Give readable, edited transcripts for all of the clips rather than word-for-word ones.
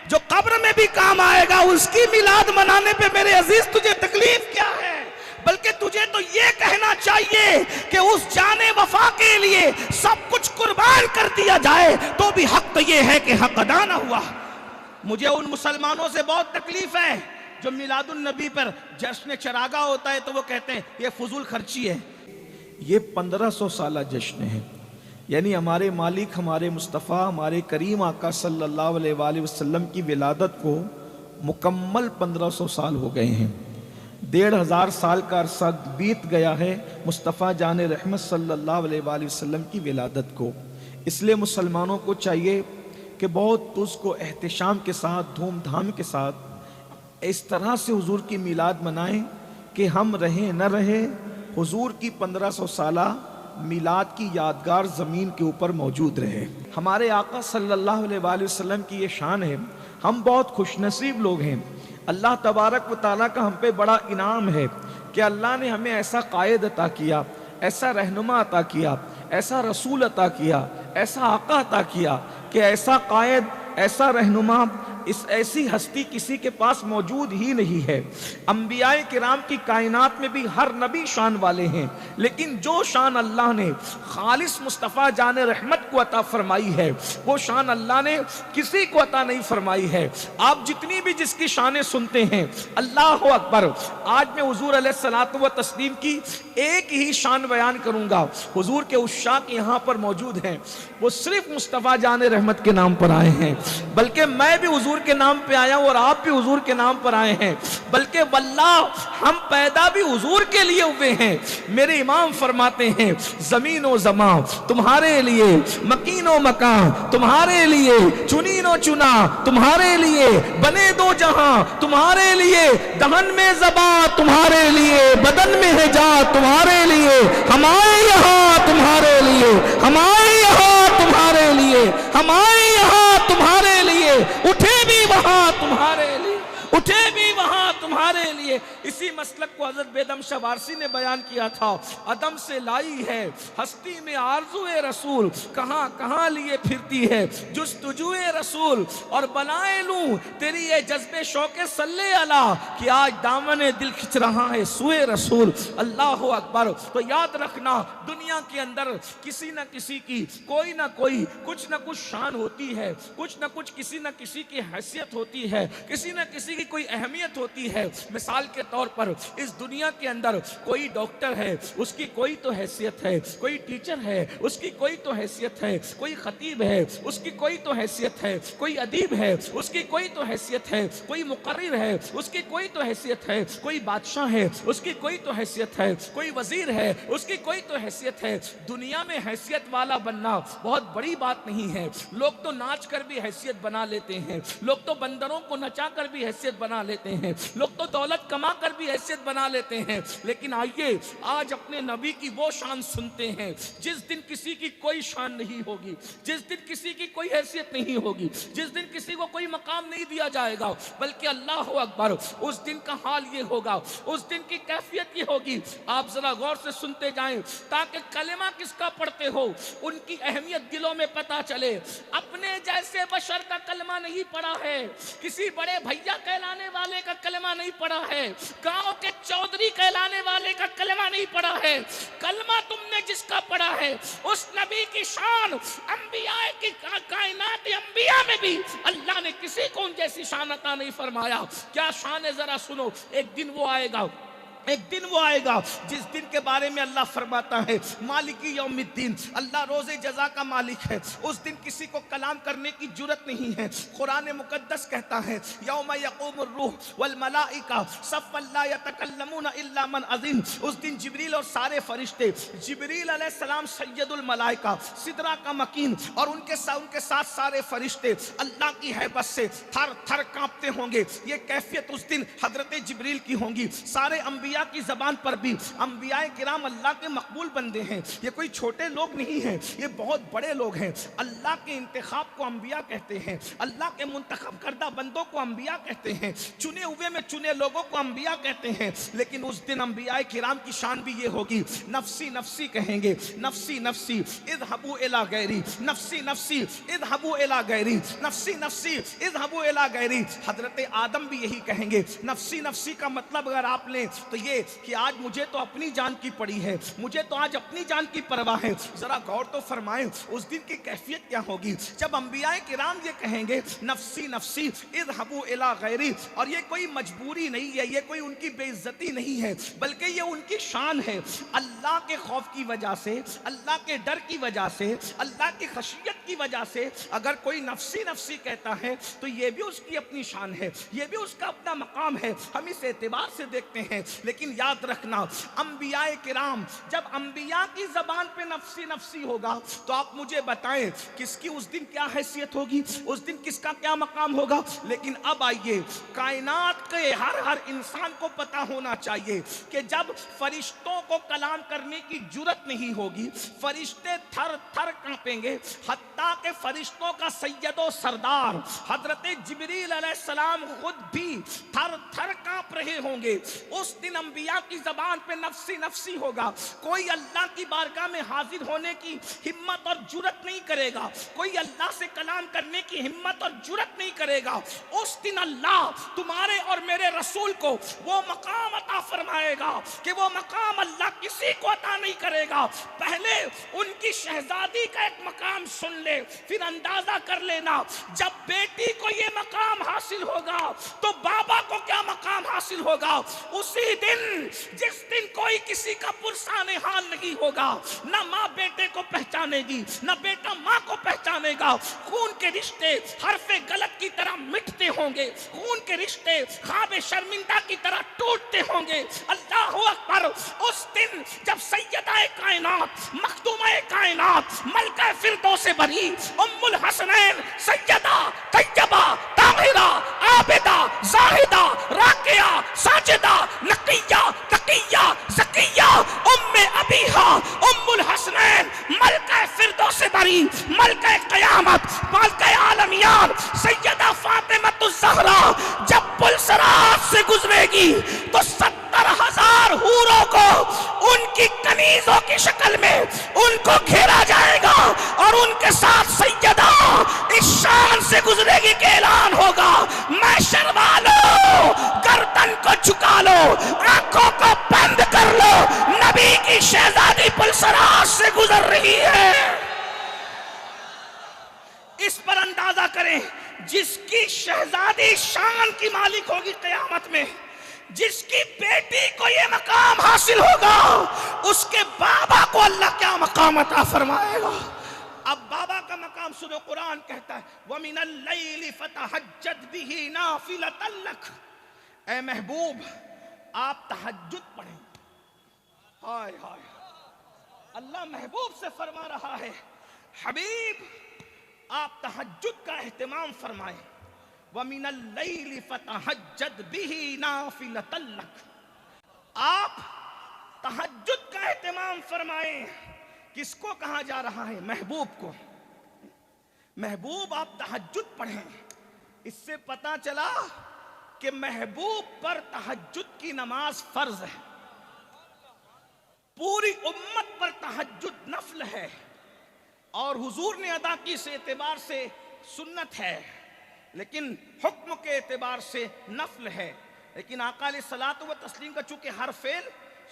जो कब्र में भी काम आएगा, उसकी मिलाद मनाने पे मेरे अजीज तुझे तकलीफ क्या है? बल्कि तुझे तो ये कहना चाहिए कि उस जाने वफा के लिए सब कुछ कुर्बान कर दिया जाए, तो भी हक तो ये है कि हक अदा ना हुआ। मुझे उन मुसलमानों से बहुत तकलीफ है जो मिलादुन नबी पर जश्न चरागा होता है तो वो कहते हैं ये फजूल खर्ची है। ये 1500 साल जश्न है, यानी हमारे मालिक, हमारे मुस्तफ़ा, हमारे करीम आका सल्लल्लाहु अलैहि वसल्लम की विलादत को मुकम्मल 1500 साल हो गए हैं। 1500 साल का अरसा बीत गया है मुस्तफ़ा जान रहमत सल्लल्लाहु अलैहि वसल्लम की विलादत को। इसलिए मुसलमानों को चाहिए कि बहुत उसको एहतिशाम के साथ, धूमधाम के साथ इस तरह से हुजूर की मिलाद मनाएं कि हम रहें न रहें, हुजूर की 1500 साला मिलाद की यादगार ज़मीन के ऊपर मौजूद रहे। हमारे आका सल्लल्लाहु अलैहि वसल्लम की ये शान है। हम बहुत खुशनसीब लोग हैं। अल्लाह तबारक व तआला का हम पे बड़ा इनाम है कि अल्लाह ने हमें ऐसा कायद अता किया, ऐसा रहनुमा अता किया, ऐसा रसूल अता किया, ऐसा आका अता किया कि ऐसा कायद, ऐसा रहनुमा, इस ऐसी हस्ती किसी के पास मौजूद ही नहीं है। अंबियाए किराम की कायनात में भी हर नबी शान वाले हैं, लेकिन जो शान अल्लाह ने खालिस मुस्तफ़ा जान रहमत को अता फरमाई है, वो शान अल्लाह ने किसी को अता नहीं फरमाई है। आप जितनी भी जिसकी शानें सुनते हैं, अल्लाह अकबर। आज मैं हुजूर अलैहिस्सलातु व तस्लीम की एक ही शान बयान करूंगा। हुजूर के उश्शाक यहाँ पर मौजूद हैं, वो सिर्फ मुस्तफ़ा जान रहमत के नाम पर आए हैं, बल्कि मैं भी हुजूर के नाम पे आया हूं और आप भी हुजूर के नाम पर आए हैं, बल्कि वल्लाह हम पैदा भी हुजूर के लिए हुए हैं। मेरे इमाम फरमाते हैं, जमीनो जमा तुम्हारे लिए, मकीनो मकान तुम्हारे लिए, चुनीनो चुना तुम्हारे लिए, बने दो जहां तुम्हारे लिए, दहन में ज़बा तुम्हारे लिए, बदन में है जा तुम्हारे लिए, हम आए यहाँ तुम्हारे लिए, हम आए यहाँ तुम्हारे लिए, हम आए यहाँ तुम्हारे लिए, उठे भी वहां तुम्हारे लिए, उठे भी वहां तुम्हारे लिए। इसी मसलक को हजरत बेदम शाह वारसी ने बयान किया था। अदम से लाई है हस्ती में आरज़ुए रसूल, कहां कहां लिए फिरती है जुस्तुजुए रसूल, और बनाए लूं तेरी ये जज्बे शौके सल्ले अला कि आज दामने दिल खिंच रहा है सुए रसूल। अल्लाह अकबर। तो याद रखना, दुनिया के अंदर किसी न किसी की कोई ना कोई कुछ न कुछ शान होती है, कुछ न कुछ किसी न किसी की हैसियत होती है, किसी न किसी की कोई अहमियत होती है। मिसाल के तौर पर इस दुनिया के अंदर कोई डॉक्टर है, उसकी कोई तो हैसियत है, कोई टीचर है, उसकी कोई तो हैसियत है, कोई खतीब है, उसकी कोई तो हैसियत है, कोई अदीब है, उसकी कोई तो हैसियत है, कोई मुकर्रिर है, उसकी कोई तो हैसियत है, कोई बादशाह है, उसकी कोई तो हैसियत है, कोई वजीर है, उसकी कोई तो हैसियत है। दुनिया में हैसियत वाला बनना बहुत बड़ी बात नहीं है। लोग तो नाच कर भी हैसियत बना लेते हैं, लोग तो बंदरों को नचा कर भी हैसियत बना लेते हैं, लोग तो दौलत कमा कर भी हैसियत बना लेते हैं। लेकिन आइए आज अपने नबी की वो शान सुनते हैं जिस दिन किसी की कोई शान नहीं होगी, जिस दिन किसी की कोई हैसियत नहीं होगी, जिस दिन किसी को कोई मकाम नहीं दिया जाएगा, बल्कि अल्लाह अकबर, उस दिन का हाल ये होगा, उस दिन की कैफियत ये होगी। आप जरा गौर से सुनते जाएं ताकि कलेमा किसका पढ़ते हो उनकी अहमियत दिलों में पता चले। अपने जैसे बशर का कलमा नहीं पढ़ा है, किसी बड़े भैया कहलाने वाले का कलमा नहीं पढ़ा है, गांव के चौधरी कहलाने वाले का कलमा नहीं पढ़ा है। कलमा तुमने जिसका पढ़ा है उस नबी की शान अंबिया की कायनात अंबिया में भी अल्लाह ने किसी को उन जैसी शान अता नहीं फरमाया। क्या शान है जरा सुनो। एक दिन वो आएगा, एक दिन वो आएगा जिस दिन के बारे में अल्लाह फरमाता है मालिकी यौमिद्दीन, अल्लाह रोज़े जज़ा का मालिक है। उस दिन किसी को कलाम करने की जुर्रत नहीं है। कुरान मुकद्दस कहता है यौम यक़ूमुर रूह वल मलाइका सफ़्फ़न ला यतकल्लमूना इल्ला मन अज़िन। उस दिन जिब्रील और सारे फरिश्ते, जिब्रील अलैहिस्सलाम सय्यदुल मलाइका, सिदरा का मकीन, और उनके साथ सारे फरिश्ते अल्लाह की हैबत से थर थर कांपते होंगे। ये कैफियत उस दिन हजरत जिब्रील की होंगी। सारे अंबिया अम्बिया की ज़बान पर भी अम्बिया किराम अल्लाह के मकबूल बंदे हैं। ये कोई छोटे लोग नहीं हैं, ये बहुत बड़े लोग हैं। अल्लाह के इंतखाब को अम्बिया कहते हैं, अल्लाह के मुंतखब करदा बंदों को अम्बिया कहते हैं, चुने हुए में चुने लोगों को अम्बिया कहते हैं। लेकिन उस दिन अम्बिया किराम की शान भी ये होगी, नफसी नफसी कहेंगे, नफसी नफसी इज़हबू इला गैरी, नफसी नफसी इज़हबू इला गैरी, नफसी नफसी इज़हबू इला गैरी। हजरत आदम भी यही कहेंगे। नफसी नफसी का मतलब अगर आप लें तो ये कि आज मुझे तो अपनी जान की पड़ी है, मुझे तो आज अपनी जान की परवाह है। जरा गौर तो फरमाएं उस दिन की कैफियत क्या होगी जब अंबिया किराम ये कहेंगे नफसी नफसी इज़हबू इला गैरी। और ये कोई मजबूरी नहीं है, ये कोई उनकी बेइज्जती नहीं है, बल्कि ये उनकी शान है। अल्लाह के खौफ की वजह से, अल्लाह के डर की वजह से, अल्लाह की खशियत की वजह से अगर कोई नफसी नफसी कहता है तो ये भी उसकी अपनी शान है, ये भी उसका अपना मकाम है। हम इस एतबार से देखते हैं। लेकिन याद रखना, अंबिया किराम जब अंबिया की जबान पे नफसी नफसी होगा तो आप मुझे बताएं किसकी उस दिन क्या हैसियत होगी, उस दिन किसका क्या मकाम होगा। लेकिन अब आइए, कायनात के हर इंसान को पता होना चाहिए कि जब फरिश्तों को कलाम करने की जुर्रत नहीं होगी, फरिश्ते थर थर कांपेंगे। हत्ता के फरिश्तों का सैयदो सरदार हजरत जिब्रील अलैहिस्सलाम खुद भी थर थर कांप रहे होंगे। उस दिन अंबिया की जबान पे नफसी नफसी होगा। कोई अल्लाह की बारगाह में हाजिर होने की हिम्मत और जुर्रत नहीं करेगा, कोई अल्लाह से कलाम करने की हिम्मत और जुर्रत नहीं करेगा। उस दिन अल्लाह तुम्हारे और मेरे रसूल को वो मकाम अता फरमाएगा कि वो मकाम अल्लाह किसी को अता नहीं करेगा। पहले उनकी शहजादी का एक मकाम सुन ले, फिर अंदाजा कर लेना जब बेटी को ये मकाम हासिल होगा तो बाबा को क्या मकाम हासिल होगा। उसी दिन जिस दिन कोई किसी का पुरसाने हाल नहीं होगा, ना माँ बेटे को पहचानेगी, ना बेटा माँ को पहचानेगा। खून के रिश्ते हरफे गलत की तरह मिटते होंगे, खून के रिश्ते ख्वाबे शर्मिंदा की तरह टूटते होंगे। अल्लाह अकबर। उस दिन जब सैयदा कायनात, मखदूमा कायनात, मलका फिरदौस बरी, उम्मुल हसनैन, सैयदा तैयबा, ताहिरा, आबिदा, जाहिदा, राकिया, साजिदा, नकिया, तकिया, ज़किया, उम्मे अबीहा, उम्मुल हसनैन, मलका फिरदौस बरी, मलका क़यामत, मलका आलमियान, सैयदा फातिमतुज़ ज़हरा जब पुलसरात से गुजरेगी तो 70,000 हूरों को उनकी कनीजों की शक्ल में उनको घेरा जाएगा और उनके साथ सैयदा इस शान से गुजरेगी कि ऐलान होगा, मैशर वालों गर्दन को झुका लो, आंखों को बंद कर लो, नबी की शहजादी पुलसरात से गुजर रही है। इस पर अंदाजा करें, जिसकी शहजादी शान की मालिक होगी क़यामत में, जिसकी बेटी को ये मकाम हासिल होगा, उसके बाबा को अल्लाह क्या मकाम अता फरमाएगा। अब बाबा का मकाम सुनो, कुरान कहता है वमिनल लैली फतहज्जद बिही नाफिलतन लक। ऐ महबूब आप तहज्जुद पढ़ें। हाय हाय, अल्लाह महबूब से फरमा रहा है हबीब आप तहज्जुद का एहतमाम फरमाएं। वमिनल लैली फतहज्जद बिही नाफिलतन लक। आप तहज्जुद का एहतमाम फरमाएं। किसको कहा जा रहा है? महबूब को। महबूब आप तहज्जुद पढ़ें। इससे पता चला कि महबूब पर तहज्जुद की नमाज फर्ज है, पूरी उम्मत पर तहज्जुद नफल है और हुजूर ने अदा की इस एतबार से सुन्नत है, लेकिन हुक्म के एतबार से नफल है। लेकिन आका अलैहिस्सलातु व तस्लीम का चूंकि हर फेल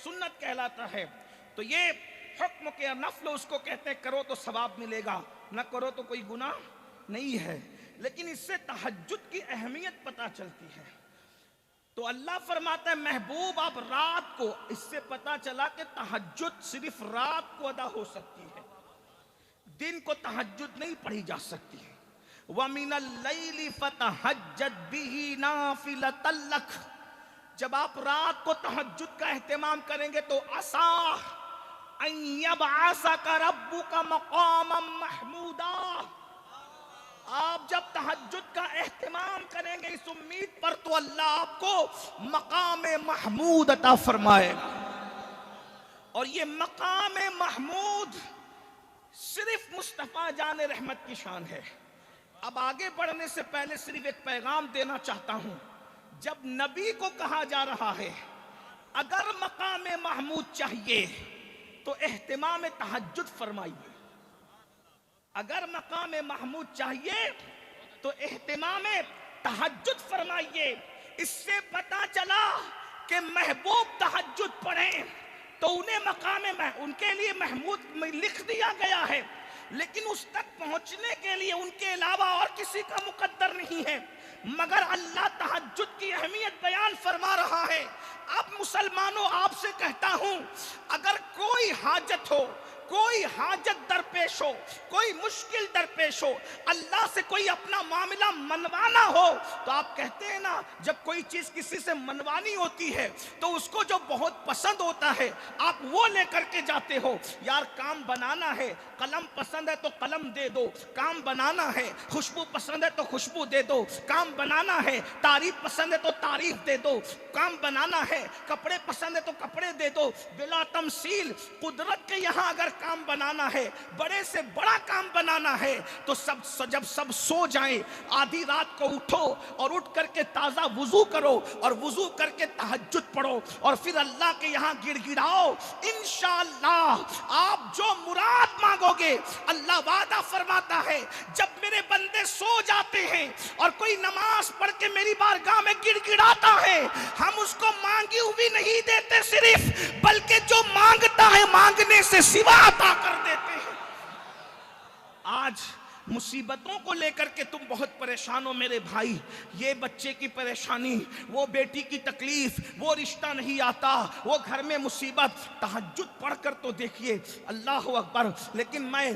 सुन्नत कहलाता है, तो ये हुक्म के नफल उसको कहते हैं करो तो सवाब मिलेगा, न करो तो कोई गुनाह नहीं है। लेकिन इससे तहज्जुद की अहमियत पता चलती है। तो अल्लाह फरमाता है महबूब आप रात को, इससे पता चला कि तहज्जुद सिर्फ रात को अदा हो सकती है, दिन को तहज्जुद नहीं पढ़ी जा सकती है। वमिनल लैली फतहज्जद बिही नाफिलतन लक। जब आप रात को तहज्जुद का एहतमाम करेंगे तो असा अन यबअसका रब्बुका मक़ामम महमूदा। आप जब तहज्जुद का एहतमाम करेंगे इस उम्मीद पर तो अल्लाह आपको मकाम महमूद अता फरमाएगा। और ये मकाम महमूद सिर्फ मुस्तफा जान रहमत की शान है। अब आगे बढ़ने से पहले सिर्फ एक पैगाम देना चाहता हूं। जब नबी को कहा जा रहा है अगर मकाम महमूद चाहिए तो एहतिमाम तहज्जुद फरमाइए, अगर मकाम महमूद चाहिए तो एहतिमाम तहज्जुद फरमाइए। इससे पता चला कि महबूब तहज्जुद पढ़ें तो उन्हें उनके लिए महमूद में लिख दिया गया है, लेकिन उस तक पहुंचने के लिए उनके अलावा और किसी का मुकद्दर नहीं है। मगर अल्लाह तहज्जुद की अहमियत बयान फरमा रहा है। अब मुसलमानों आपसे कहता हूं, अगर कोई हाजत हो, कोई हाजत दरपेश हो, कोई मुश्किल दरपेश हो, अल्लाह से कोई अपना मामला मनवाना हो, तो आप कहते हैं ना जब कोई चीज किसी से मनवानी होती है तो उसको जो बहुत पसंद होता है आप वो लेकर के जाते हो। यार काम बनाना है, कलम पसंद है तो कलम दे दो, काम बनाना है, खुशबू पसंद है तो खुशबू दे दो, काम बनाना है, तारीफ पसंद है तो तारीफ दे दो, काम बनाना है, कपड़े पसंद है तो कपड़े दे दो। बिला तमसील कुदरत के यहाँ अगर काम बनाना है, बड़े से बड़ा काम बनाना है, तो जब सब सो जाएं, आधी रात को उठो और उठ करके ताजा वुजू करो और वुजू करके तहज्जुद पढ़ो और फिर अल्लाह के यहाँ गिड़गिड़ाओ। इंशाअल्लाह आप जो मुराद मांगोगे अल्लाह वादा फरमाता है। जब मेरे बंदे सो जाते हैं और कोई नमाज पढ़ के मेरी बारगाह में गिड़गिड़ाता है, हम उसको मांगी हुई नहीं देते सिर्फ, बल्कि जो मांगता है मांगने से सिवा अता कर देते हैं। आज मुसीबतों को लेकर के तुम बहुत परेशान हो मेरे भाई, ये बच्चे की परेशानी, वो बेटी की तकलीफ, वो रिश्ता नहीं आता, वो घर में मुसीबत, तहज्जुद पढ़कर तो देखिए, अल्लाह अकबर। लेकिन मैं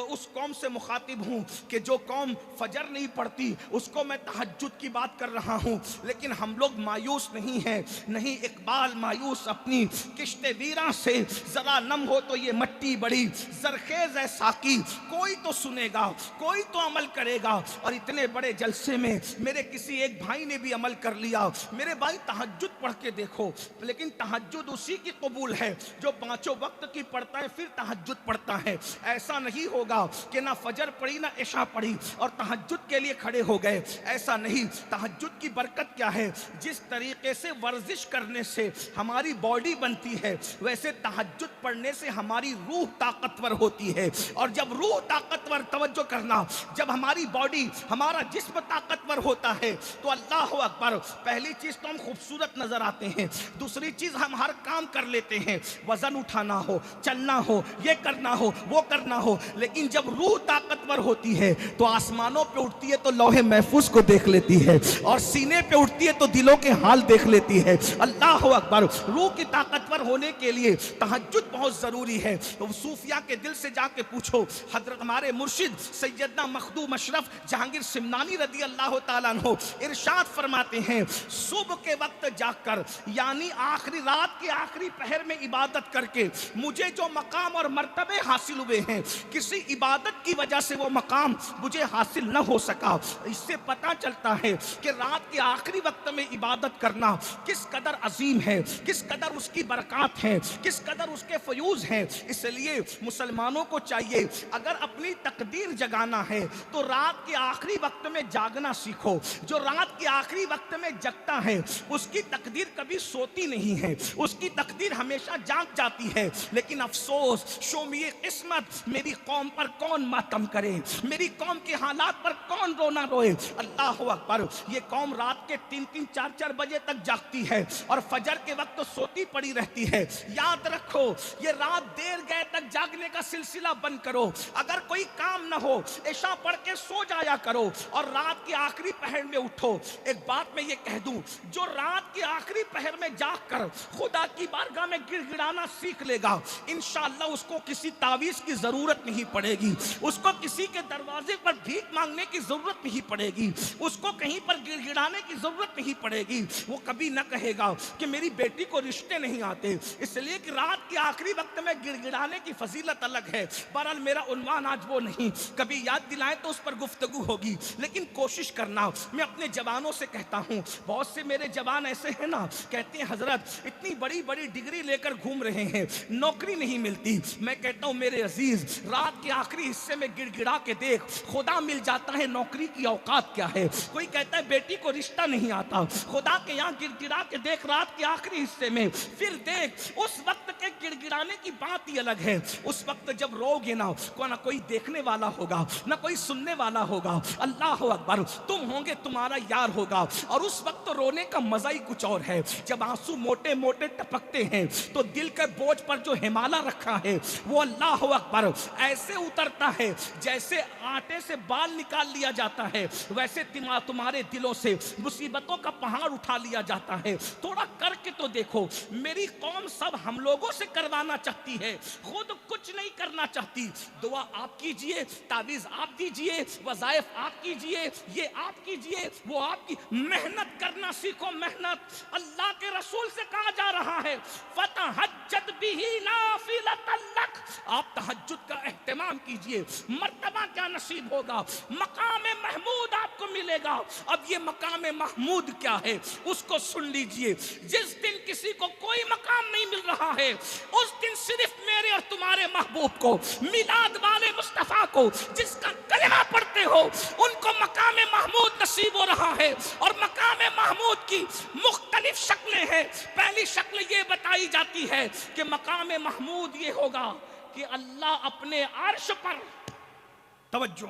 उस कौम से मुखातिब हूँ कि जो कौम फजर नहीं पढ़ती, उसको मैं तहज्जुद की बात कर रहा हूँ। लेकिन हम लोग मायूस नहीं हैं, नहीं इकबाल मायूस अपनी किश्ते वीरा से, जरा नम हो तो ये मट्टी बड़ी जरखेज है साकी, कोई तो सुनेगा, कोई तो अमल करेगा। और इतने बड़े जलसे में मेरे किसी एक भाई ने भी अमल कर लिया। मेरे भाई तहज्जुद पढ़ के देखो, लेकिन तहज्जुद उसी की कबूल है जो पांचों वक्त की पढ़ता है फिर तहज्जुद पढ़ता है। ऐसा नहीं होगा कि ना फजर पढ़ी ना इशा पढ़ी और तहज्जुद के लिए खड़े हो गए, ऐसा नहीं। तहज्जुद की बरकत क्या है? जिस तरीके से वर्जिश करने से हमारी बॉडी बनती है, वैसे तहज्जुद पढ़ने से हमारी रूह ताकतवर होती है। और जब रूह ताकतवर, तवज्जो करना, जब हमारी बॉडी, हमारा जिस्म ताकतवर होता है तो अल्लाह अकबर, पहली चीज तो हम खूबसूरत नजर आते हैं, दूसरी चीज हम हर काम कर लेते हैं, वजन उठाना हो, चलना हो, ये करना हो, वो करना हो। लेकिन जब रूह ताकतवर होती है तो आसमानों पे उठती है तो लौहे महफूज को देख लेती है, और सीने पे उठती है तो दिलों के हाल देख लेती है। अल्लाह अकबर। रूह की ताकतवर होने के लिए तहज्जुद बहुत जरूरी है। तो सूफिया के दिल से जाके पूछो, हजरत हमारे मुर्शिद सैयदना मखदूम अशरफ जहांगीर सिमनानी रदी अल्लाह ताला अन्हु इरशाद फरमाते हैं, सुबह के वक्त जाकर यानी आखिरी रात के आखिरी पहर में इबादत करके मुझे जो मकाम और मर्तबे हासिल हुए हैं, किसी इबादत की वजह से वो मकाम मुझे हासिल न हो सका। इससे पता चलता है कि रात के आखिरी वक्त में इबादत करना किस कदर अजीम है, किस कदर उसकी बरकत है, किस कदर उसके फयूज हैं। इसलिए मुसलमानों को चाहिए, अगर अपनी तकदीर जगाना है तो रात के आखिरी वक्त में जागना सीखो। जो रात के आखिरी वक्त में जगता है उसकी तकदीर कभी सोती नहीं है, उसकी तकदीर हमेशा जाग जाती है। लेकिन अफसोस, शोमिए किस्मत, मेरी कौम पर कौन मातम करे, मेरी कौम के हालात पर कौन रोना रोए। अल्लाह अकबर। ये कौम रात के 3-3, 4-4 बजे तक जागती है और फजर के वक्त तो सोती पड़ी रहती है। याद रखो, ये रात देर गए तक जागने का सिलसिला बंद करो। अगर कोई काम न हो, इशा पढ़ के सो जाया करो और रात के आखिरी पहर में उठो। एक बात मैं ये कह दूं, जो रात के आखिरी पहर में जागकर खुदा की बारगाह में गिड़गिड़ाना सीख लेगा, इंशाअल्लाह उसको किसी तावीज की जरूरत नहीं पड़ेगी, उसको किसी के दरवाजे पर भीख मांगने की जरूरत नहीं पड़ेगी, उसको कहीं पर गिड़गिड़ाने की जरूरत नहीं पड़ेगी। वो कभी न कहेगा कि मेरी बेटी को रिश्ते नहीं आते, इसलिए कि रात के आखिरी वक्त में गिड़गिड़ाने की फजीलत अलग है। बहरहाल मेरा उन्वान आज वो नहीं। कभी याद दिलाएं तो उस पर गुफ्तगू होगी, लेकिन कोशिश करना। मैं अपने जवानों से कहता हूं, बहुत से मेरे जवान ऐसे हैं ना, कहते हैं हजरत इतनी बड़ी बड़ी डिग्री लेकर घूम रहे हैं, नौकरी नहीं मिलती। मैं कहता हूं मेरे अजीज, रात के आखिरी हिस्से में गिड़गिड़ा के देख, खुदा मिल जाता है, नौकरी की औकात क्या है। कोई कहता है बेटी को रिश्ता नहीं आता, खुदा के यहाँ गिड़गिड़ा के देख रात के आखिरी हिस्से में, फिर देख उस वक्त के गिड़गिड़ाने की बात ही अलग है। उस वक्त जब रोगे ना कोई देखने वाला होगा, ना कोई सुनने वाला होगा। अल्लाह अकबर, तुम होंगे, तुम्हारा यार होगा, और उस वक्त रोने का मजा ही कुछ और है। जब आंसू मोटे मोटे टपकते हैं तो दिल के बोझ पर जो हिमालय रखा है वो अल्लाह अकबर ऐसे उतरता है जैसे आटे से बाल निकाल लिया जाता है, वैसे तुम्हारे दिलों से मुसीबतों का पहाड़ उठा लिया जाता है। थोड़ा करके तो देखो, मेरी कौम सब हम लोगों से करवाना चाहती है, खुद कुछ नहीं करना चाहती। दुआ आप कीजिए, तावीज आप दीजिए, वज़ाइफ आप कीजिए, ये आप कीजिए, वो आपकी मेहनत करना सीखो। मेहनत अल्लाह के रसूल से कहा जा रहा है, फतहज्जद बिही नाफिलतन लक, आप तहज्जुद का एहतमाम कीजिए। मर्तबा क्या नसीब होगा, मकाम महमूद आपको मिलेगा। अब ये मकाम महमूद क्या है उसको सुन लीजिए। जिस दिन किसी को कोई मकाम नहीं मिल रहा है, उस दिन सिर्फ मेरे और तुम्हारे महबूब को, मिलाद वाले मुस्तफा को, जिसका कलमा पढ़ते हो, उनको मकाम महमूद नसीब हो रहा है। और मकाम महमूद की मुख्तलिफ शक्लें हैं। पहली शक्ल ये बताई जाती है कि मकाम महमूद ये होगा कि अल्लाह अपने अर्श पर, तवज्जो,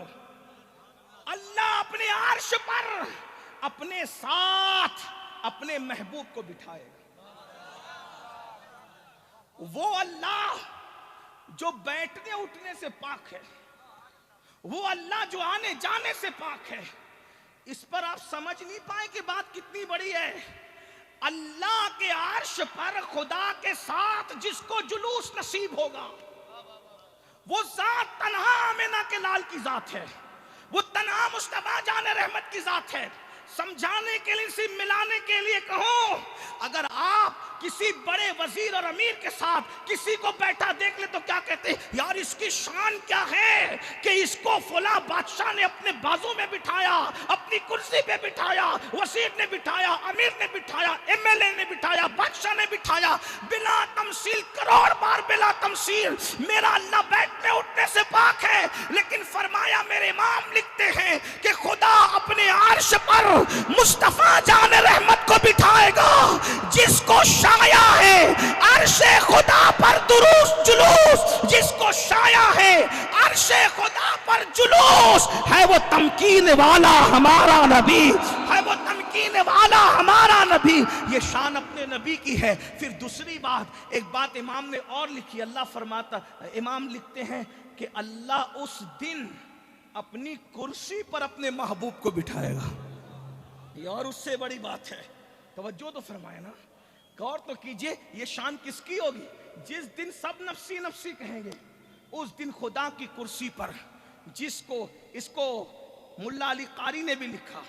अल्लाह अपने अर्श पर अपने साथ अपने महबूब को बिठाएगा। वो अल्लाह जो बैठने उठने से पाक है, वो अल्लाह जो आने जाने से पाक है। इस पर आप समझ नहीं पाए कि बात कितनी बड़ी है। अल्लाह के अर्श पर खुदा के साथ जिसको जुलूस नसीब होगा, वो जात तन्हा आमिना के लाल की जात है, वो तन्हा मुस्तफा जान रहमत की जात है। समझाने के लिए, सिर्फ मिलाने के लिए कहूं, अगर आप किसी बड़े वजीर और अमीर के साथ किसी को बैठा देख ले तो क्या कहते हैं, यार इसकी शान क्या है कि इसको फला बादशाह ने अपने बाजू में बिठाया, अपनी कुर्सी पे बिठाया, वजीर ने बिठाया, अमीर ने बिठाया, एमएलए ने बिठाया, बादशाह ने बिठाया। बिला तमसील, करोड़ बार बिला तमसील, मेरा अल्लाह बैठने उठने से पाक है। लेकिन फरमाया, मेरे इमाम लिखते हैं कि खुदा अपने अर्श पर मुस्तफा जान रहमत को बिठाएगा, जिसको शाया है अर्शे खुदा पर दुरूस जुलूस, जिसको शाया है अर्शे खुदा पर जुलूस, है वो तमकीन वाला हमारा नबी, है वो तमकीन वाला हमारा नबी। ये शान अपने नबी की है। फिर दूसरी बात, एक बात इमाम ने और लिखी, अल्लाह फरमाता, इमाम लिखते हैं कि अल्लाह उस दिन अपनी कुर्सी पर अपने महबूब को बिठाएगा। ये और उससे बड़ी बात है, तवज्जो तो फरमाए ना, गौर तो कीजिए। ये शान किसकी होगी? जिस दिन सब नफ्सी नफ्सी कहेंगे, उस दिन खुदा की कुर्सी पर, जिसको, इसको मुल्ला अली कारी ने भी लिखा,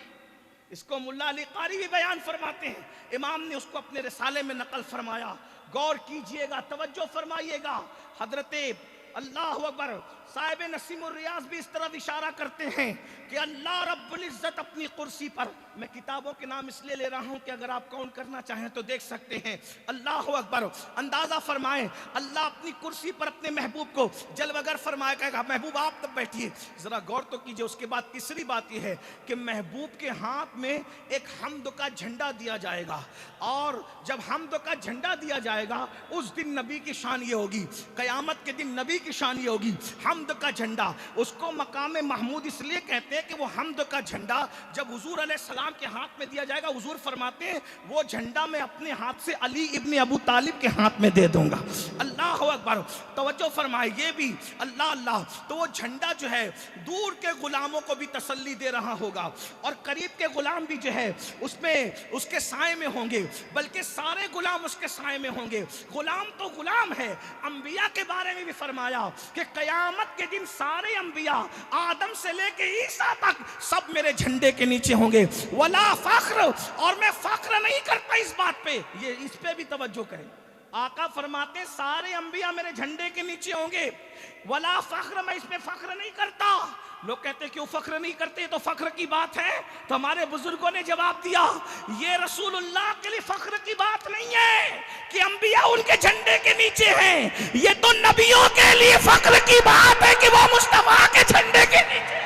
इसको मुल्ला अली कारी भी बयान फरमाते हैं, इमाम ने उसको अपने रिसाले में नकल फरमाया। गौर कीजिएगा, तवज्जो फरमाइएगा। हजरते अल्लाह अकबर साहिब नसीमुर रियाज भी इस तरफ इशारा करते हैं कि अल्लाह रब्बुल इज्जत अपनी कुर्सी पर, मैं किताबों के नाम इसलिए ले रहा हूं कि अगर आप काउंट करना चाहें तो देख सकते हैं। अल्लाह अकबर, अंदाजा फरमाएं, अल्लाह अपनी कुर्सी पर अपने महबूब को जलवगर फरमाया, कहेगा महबूब आप तब बैठिए। जरा गौर तो कीजिए। उसके बाद तीसरी बात यह है कि महबूब के हाथ में एक हम्द का झंडा दिया जाएगा, और जब हम्द का झंडा दिया जाएगा उस दिन नबी की शान ये होगी, कयामत के दिन नबी की शान ये होगी, हम्द का झंडा। उसको मकाम महमूद इसलिए कहते हैं कि वो हम्द का झंडा जब हुजूर अलैहिस्सलाम के हाथ में दिया जाएगा, हुजूर फरमाते हैं वो झंडा मैं अपने हाथ से अली इब्ने अबू तालिब के हाथ में दे दूंगा। अल्लाह अकबर, तवज्जो फरमाए, ये भी अल्लाह अल्लाह। तो वो झंडा जो है दूर के गुलामों को भी तसल्ली दे रहा होगा, और करीब के गुलाम भी जो है उसमें उसके साए में होंगे, बल्कि सारे गुलाम उसके साए में होंगे। गुलाम तो गुलाम है। अंबिया के बारे में भी फरमाया कि कयामत के दिन सारे अंबिया आदम से लेके ईसा तक सब मेरे झंडे के नीचे होंगे। वला फख्र, और मैं फख्र नहीं करता इस बात पे, ये इस पे भी तवज्जो करें। आका फरमाते सारे अंबिया मेरे झंडे के नीचे होंगे, वला फख्र, मैं इसमें फख्र नहीं करता। लोग कहते क्यों फख्र नहीं करते, तो फख्र की बात है। तो हमारे बुजुर्गों ने जवाब दिया, ये रसूलुल्लाह के लिए फख्र की बात नहीं है कि अंबिया उनके झंडे के नीचे हैं, ये तो नबियों के लिए फख्र की बात है कि वो मुस्तफा के झंडे के नीचे।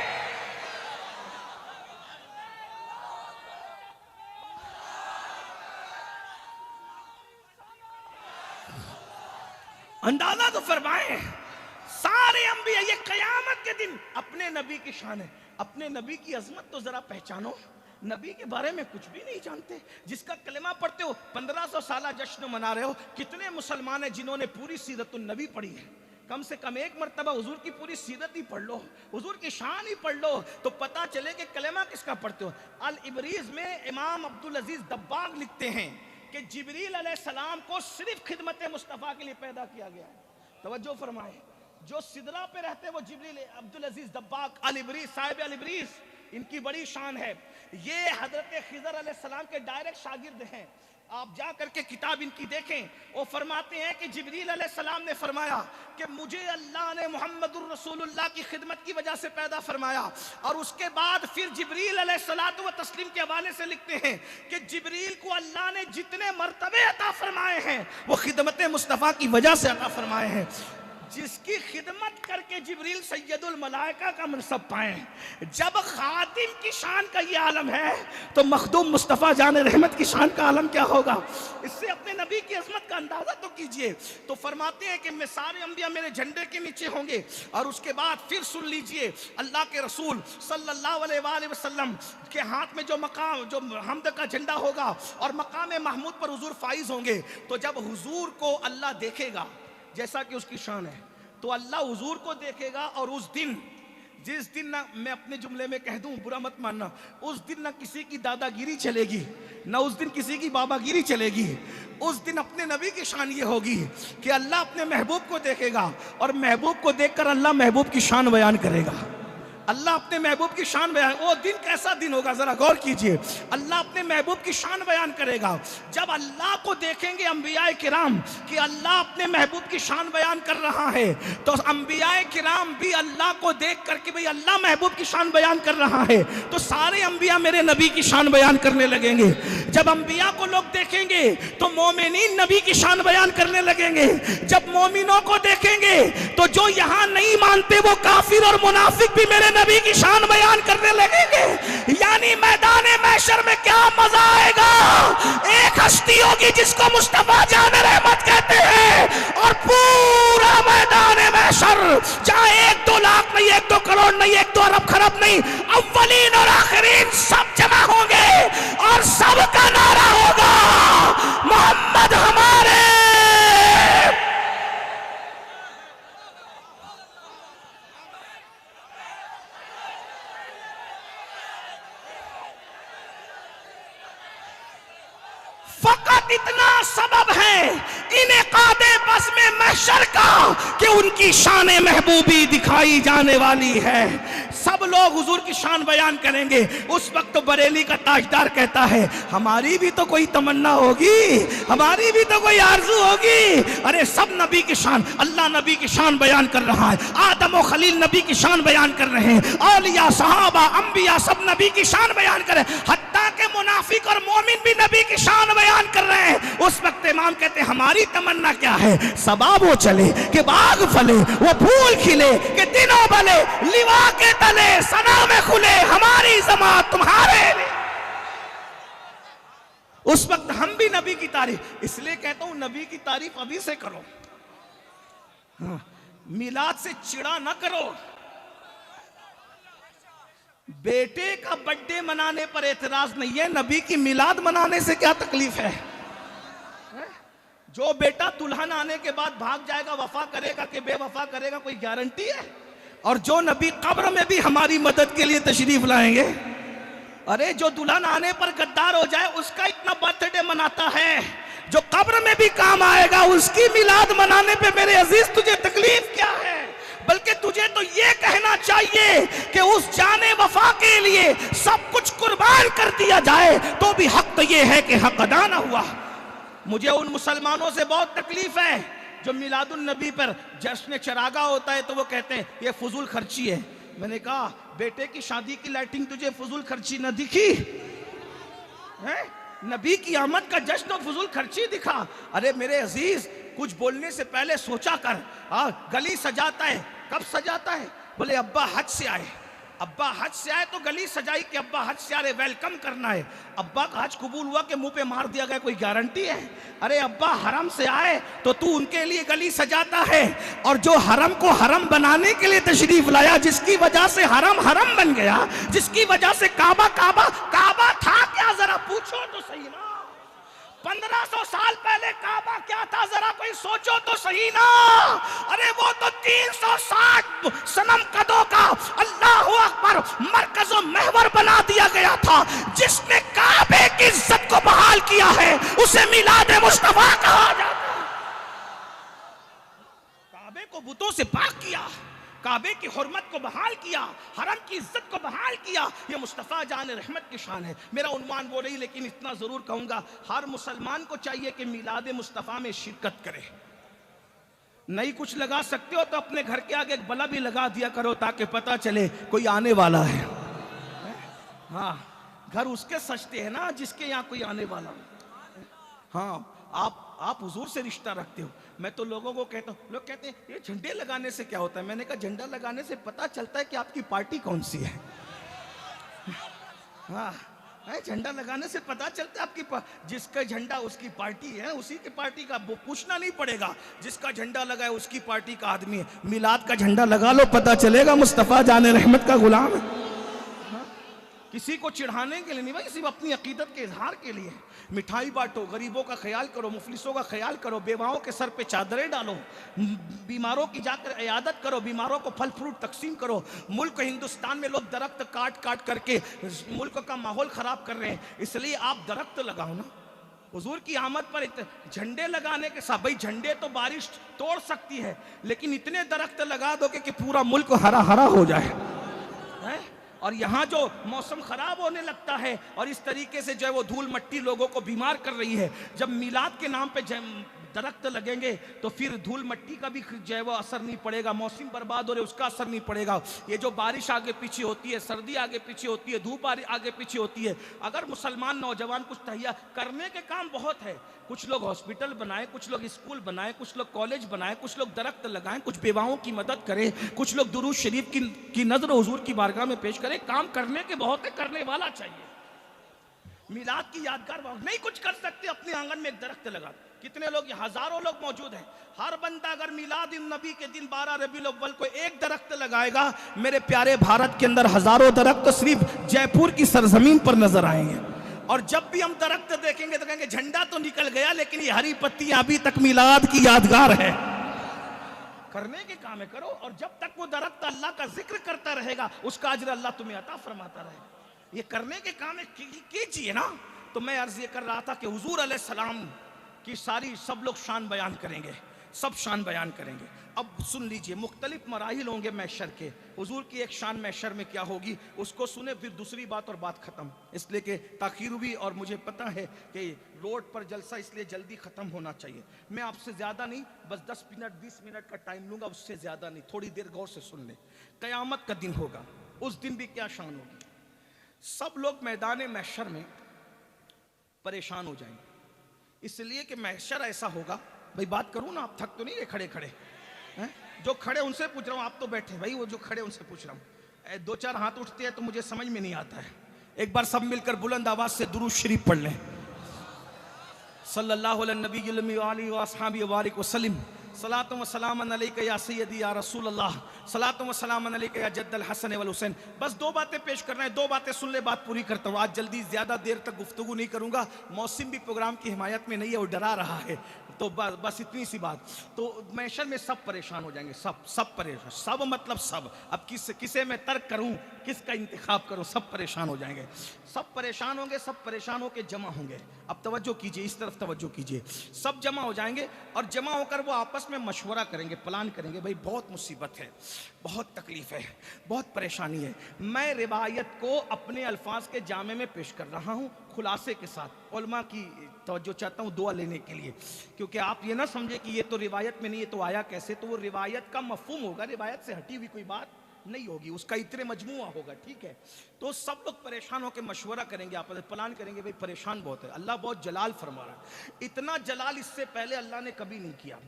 अंदाजा तो फरमाए, सारे अंबिया, ये कयामत के दिन अपने नबी की शान है, अपने नबी की अजमत तो जरा पहचानो। नबी के बारे में कुछ भी नहीं जानते, जिसका कलमा पढ़ते हो 1500 साल जश्न मना रहे हो। कितने मुसलमान हैं जिन्होंने पूरी सीरतुन नबी पढ़ी है? कम से कम एक मर्तबा हुजूर की पूरी सीरत ही पढ़ लो, हुजूर की शान ही पढ़ लो, तो पता चले कि कलमा किसका पढ़ते हो। अल इबरीज में इमाम अब्दुल अजीज दब्बाग लिखते हैं कि जिब्रील अलैहिस्सलाम को सिर्फ खिदमत मुस्तफ़ा के लिए पैदा किया गया है। तवज्जो फरमाए, जो सिदरा पे रहते हैं वो जिब्रील अब्दुल अजीज दब्बाग अल इबरीज, साहिब अल इबरीज, इनकी बड़ी शान है। ये हजरत खिजर अलैहिस्सलाम के डायरेक्ट शागिर्द हैं। आप जा करके किताब इनकी देखें, वो फरमाते हैं कि जिब्रील अलैहिस्सलाम ने फरमाया कि मुझे अल्लाह ने मुहम्मदुर रसूलुल्लाह की खिदमत की वजह से पैदा फरमाया। और उसके बाद फिर जिब्रील अलैहिस्सलातु व तस्लीम के हवाले से लिखते हैं कि जिब्रील को अल्लाह ने जितने मर्तबे अता फरमाए हैं वो खिदमत मुस्तफ़ा की वजह से अता फरमाए हैं। जिसकी खिदमत करके जिब्रील सैयदुल मलाइका का मनसब पाए। जब खातिम की शान का ये आलम है तो मखदूम मुस्तफ़ा जान रहमत की शान का आलम क्या होगा? इससे अपने नबी की अजमत का अंदाजा तो कीजिए। तो फरमाते हैं कि मैं सारे अंबिया मेरे झंडे के नीचे होंगे। और उसके बाद फिर सुन लीजिए, अल्लाह के रसूल सल्लल्लाहु अलैहि वसल्लम के हाथ में जो मकाम, जो हमद का झंडा होगा और मकाम महमूद पर हुजूर फाइज होंगे। तो जब हुजूर को अल्लाह देखेगा, जैसा कि उसकी शान है, तो अल्लाह हुजूर को देखेगा। और उस दिन, जिस दिन ना, मैं अपने जुमले में कह दूं बुरा मत मानना, उस दिन ना किसी की दादागिरी चलेगी, ना उस दिन किसी की बाबागिरी चलेगी। उस दिन अपने नबी की शान ये होगी कि अल्लाह अपने महबूब को देखेगा और महबूब को देखकर अल्लाह महबूब की शान बयान करेगा। अल्लाह अपने महबूब की शान बयान, वो दिन कैसा दिन होगा जरा गौर कीजिए। अल्लाह अपने महबूब की शान बयान करेगा। जब अल्लाह को देखेंगे अंबियाए किराम कि अल्लाह अपने महबूब की शान बयान कर रहा है, तो अंबियाए किराम भी अल्लाह को देख करके भाई अल्लाह महबूब की शान बयान कर रहा है, तो सारे अंबिया मेरे नबी की शान बयान करने लगेंगे। जब अंबिया को लोग देखेंगे तो मोमिनीन नबी की शान बयान करने लगेंगे। जब मोमिनों को देखेंगे तो जो यहाँ नहीं मानते वो काफिर और मुनाफिक भी मेरे नबी की शान बयान करने लगेंगे। यानी मैदान महशर में क्या मजा आएगा। एक हस्ती होगी जिसको मुस्तफा जान रहमत कहते हैं, और पूरा मैदान महशर, जहां 1-2 लाख नहीं, 1-2 करोड़ नहीं, 1-2 अरब खरब नहीं, अव्वलीन और आखिरीन सब जमा होंगे और सबका नारा होगा मोहम्मद हमारे। फकत इतना सबब है इनेकादे बस में महशर का कि उनकी शान महबूबी दिखाई जाने वाली है। सब लोग हुजूर की शान बयान करेंगे। उस वक्त तो बरेली का ताजदार कहता है हमारी भी तो कोई तमन्ना होगी, हमारी भी तो कोई आरजू होगी। अरे सब नबी की शान, अल्लाह नबी की शान बयान कर रहा है, आदम और खलील नबी की शान बयान कर रहे हैं, औलिया सहाबा अंबिया सब नबी की शान बयान कर रहे हैं, हत्ता के मुनाफिक और मोमिन भी नबी की शान बयान कर रहे हैं। उस वक्त इमाम कहते हैं हमारी तमन्ना क्या है, सबाब वो चले कि बाग फले, वो फूल खिले कि दिनों भले, लिवा के तले सना में खुले हमारी जमात तुम्हारे लिए। उस वक्त हम भी नबी की तारीफ, इसलिए कहता हूं नबी की तारीफ अभी से करो, हाँ, मिलाद से चिड़ा ना करो। बेटे का बर्थडे मनाने पर एतराज नहीं है, नबी की मिलाद मनाने से क्या तकलीफ है? जो बेटा दुल्हन आने के बाद भाग जाएगा, वफा करेगा कि बेवफा करेगा, कोई गारंटी है? और जो नबी कब्र में भी हमारी मदद के लिए तशरीफ लाएंगे, अरे जो दुल्हन आने पर गद्दार हो जाए उसका इतना बर्थडे मनाता है, जो कब्र में भी काम आएगा उसकी मिलाद मनाने पे मेरे अजीज तुझे तकलीफ क्या है? बल्कि तुझे तो ये कहना चाहिए कि उस जाने वफा के लिए सब कुछ कुर्बान कर दिया जाए, तो भी हक तो ये है कि हक अदा ना हुआ। मुझे उन मुसलमानों से बहुत तकलीफ है जो मिलादुन नबी पर जश्न चरागा होता है तो वो कहते हैं ये फजूल खर्ची है। मैंने कहा बेटे की शादी की लाइटिंग तुझे फजूल खर्ची न दिखी है? नबी की आमद का जश्न फजूल खर्ची दिखा? अरे मेरे अजीज, कुछ बोलने से पहले सोचा कर। गली सजाता है, कब सजाता है? बोले अब्बा हज से आए, अब्बा हज से आए तो गली सजाई कि अब्बा हज से आ रहे, वेलकम करना है। अब्बा का हज कबूल हुआ कि मुंह पे मार दिया गया, कोई गारंटी है? अरे अब्बा हरम से आए तो तू उनके लिए गली सजाता है, और जो हरम को हरम बनाने के लिए तशरीफ लाया, जिसकी वजह से हरम हरम बन गया, जिसकी वजह से काबा काबा काबा था क्या, जरा पूछो तो सही ना। 1500 साल पहले काबा क्या था, जरा कोई सोचो तो सही ना। अरे वो तो 360 सनम कदों का अल्लाह अकबर मरकज़ महवर बना दिया गया था। जिसने काबे की इज्जत को बहाल किया है उसे मिलाद मुस्तफा कहा जाता है। काबे को बुतों से पाक किया, काबे की हुर्मत को बहाल किया, हरम की इज्जत को बहाल किया, ये मुस्तफ़ा जान रहमत की शान है। मेरा उन्वान वो नहीं, लेकिन इतना जरूर कहूंगा, हर मुसलमान को चाहिए कि मिलाद मुस्तफ़ा में शिरकत करे। नहीं कुछ लगा सकते हो तो अपने घर के आगे एक बल्ब भी लगा दिया करो ताकि पता चले कोई आने वाला है। हाँ, घर उसके सजते हैं ना जिसके यहाँ कोई आने वाला हो। हाँ, आप हुजूर से रिश्ता रखते हो। मैं तो लोगों को कहता हूँ, लोग कहते हैं ये झंडे लगाने से क्या होता है? मैंने कहा झंडा लगाने से पता चलता है कि आपकी पार्टी कौन सी है। हाँ, झंडा लगाने से पता चलता है आपकी जिसका झंडा उसकी पार्टी है, उसी की पार्टी का, वो पूछना नहीं पड़ेगा जिसका झंडा लगा है उसकी पार्टी का आदमी है। मिलाद का झंडा लगा लो, पता चलेगा मुस्तफ़ा जाने रहमत का गुलाम है। किसी को चिढ़ाने के लिए नहीं भाई, सिर्फ अपनी अकीदत के इजहार के लिए। मिठाई बांटो, गरीबों का ख्याल करो, मुफलिसों का ख्याल करो, बेवाओं के सर पे चादरें डालो, बीमारों की जाकर इयादत करो, बीमारों को फल फ्रूट तकसीम करो। मुल्क हिंदुस्तान में लोग दरख्त काट काट करके मुल्क का माहौल खराब कर रहे हैं, इसलिए आप दरख्त लगाओ ना। हुजूर की आमद पर झंडे लगाने के साथ, भाई झंडे तो बारिश तोड़ सकती है, लेकिन इतने दरख्त लगा दो कि पूरा मुल्क हरा हरा हो जाए। और यहाँ जो मौसम खराब होने लगता है और इस तरीके से जो है वो धूल मट्टी लोगों को बीमार कर रही है, जब मिलाद के नाम पे दरख्त लगेंगे तो फिर धूल मट्टी का भी जो है वो असर नहीं पड़ेगा, मौसम बर्बाद हो रहे उसका असर नहीं पड़ेगा। ये जो बारिश आगे पीछे होती है, सर्दी आगे पीछे होती है, धूप आगे पीछे होती है, अगर मुसलमान नौजवान कुछ तहिया करने के काम बहुत है, कुछ लोग हॉस्पिटल बनाए, कुछ लोग स्कूल बनाए, कुछ लोग कॉलेज बनाए, कुछ लोग दरख्त लगाएं, कुछ बेवाओं की मदद करें, कुछ लोग दुरूद शरीफ की नजर हुजूर की बारगाह में पेश करें। काम करने के बहुत है, करने वाला चाहिए। मिलाद की यादगार नहीं कुछ कर सकते, अपने आंगन में एक दरख्त लगा। कितने लोग, हजारों लोग मौजूद हैं, हर बंदा अगर मिलाद नबी के दिन 12 रबीउल अव्वल को एक दरख्त लगाएगा, मेरे प्यारे भारत के अंदर हजारों दरख्त सिर्फ जयपुर की सरजमीन पर नजर आएंगे। और जब भी हम दरख्त देखेंगे तो कहेंगे झंडा तो निकल गया, लेकिन ये हरी पत्तियां अभी तक मिलाद की यादगार है। करने के काम है करो, और जब तक वो दरख्त अल्लाह का जिक्र करता रहेगा उसका अजर अल्लाह तुम्हें अता फरमाता रहेगा। ये करने के काम है, कीजिए ना। तो मैं अर्ज ये कर रहा था कि हुजूर अलैहिस्सलाम की सारी सब लोग शान बयान करेंगे, सब शान बयान करेंगे। अब सुन लीजिए, मुख्तलिफ मराहिल होंगे मैशर के। हुजूर की एक शान मैशर में क्या होगी उसको सुने, फिर दूसरी बात और बात खत्म, इसलिए कि ताखीर हुई और मुझे पता है कि रोड पर जलसा इसलिए जल्दी खत्म होना चाहिए। मैं आपसे ज्यादा नहीं, बस 10 मिनट 20 मिनट का टाइम लूंगा, उससे ज्यादा नहीं। थोड़ी देर गौर से सुन ले। कयामत का दिन होगा, उस दिन भी क्या शान होगी। सब लोग मैदान महशर में परेशान हो जाएंगे, इसलिए कि महशर ऐसा होगा। भाई बात करूं ना, आप थक तो नहीं रहे खड़े खड़े हैं? जो खड़े उनसे पूछ रहा हूं, आप तो बैठे भाई, वो जो खड़े उनसे पूछ रहा हूं। 2-4 हाथ उठते हैं तो मुझे समझ में नहीं आता है। एक बार सब मिलकर बुलंद आवाज से दुरूद शरीफ पढ़ लें। सल्लल्लाहु अलैहि नबी व अस्हाबी व सल्लम। सलातुम व सलामन अलैका या सय्यदी या रसूल अल्लाह, सलातुम व सलामन अलैका या जद्दल हसन वल हुसैन। बस 2 बातें पेश करना है, 2 बातें सुन ले, बात पूरी करता हूँ। आज जल्दी ज्यादा देर तक गुफ्तगू नहीं करूंगा, मौसम भी प्रोग्राम की हिमायत में नहीं है, वो डरा रहा है। तो बस इतनी सी बात। तो मैशर में सब परेशान हो जाएंगे, सब परेशान, सब मतलब सब। अब किसे मैं तर्क करूं, किसका इंतखाब करूं, सब परेशान हो जाएंगे। सब परेशान होंगे, सब परेशान होकर जमा होंगे। अब तवज्जो कीजिए, इस तरफ तवज्जो कीजिए। सब जमा हो जाएंगे और जमा होकर वो आपस आपस में मशवरा करेंगे, प्लान करेंगे, भाई बहुत मुसीबत है, बहुत तकलीफ है, बहुत परेशानी है। मैं रिवायत को अपने अल्फाज के जामे में पेश कर रहा हूँ, खुलासे के साथ। उलमा की तवज्जो चाहता हूँ दुआ लेने के लिए, क्योंकि आप ये ना समझे कि ये तो रिवायत में नहीं है तो आया कैसे, तो वो रिवायत का मफहूम होगा, रिवायत से हटी हुई कोई बात नहीं होगी, उसका इतने मजमुआ होगा, ठीक है। तो सब लोग परेशान होकर मशवरा करेंगे, आपस में प्लान करेंगे, भाई परेशान बहुत है, अल्लाह बहुत जलाल फरमा रहा है। इतना जलाल इससे पहले अल्लाह ने कभी नहीं किया,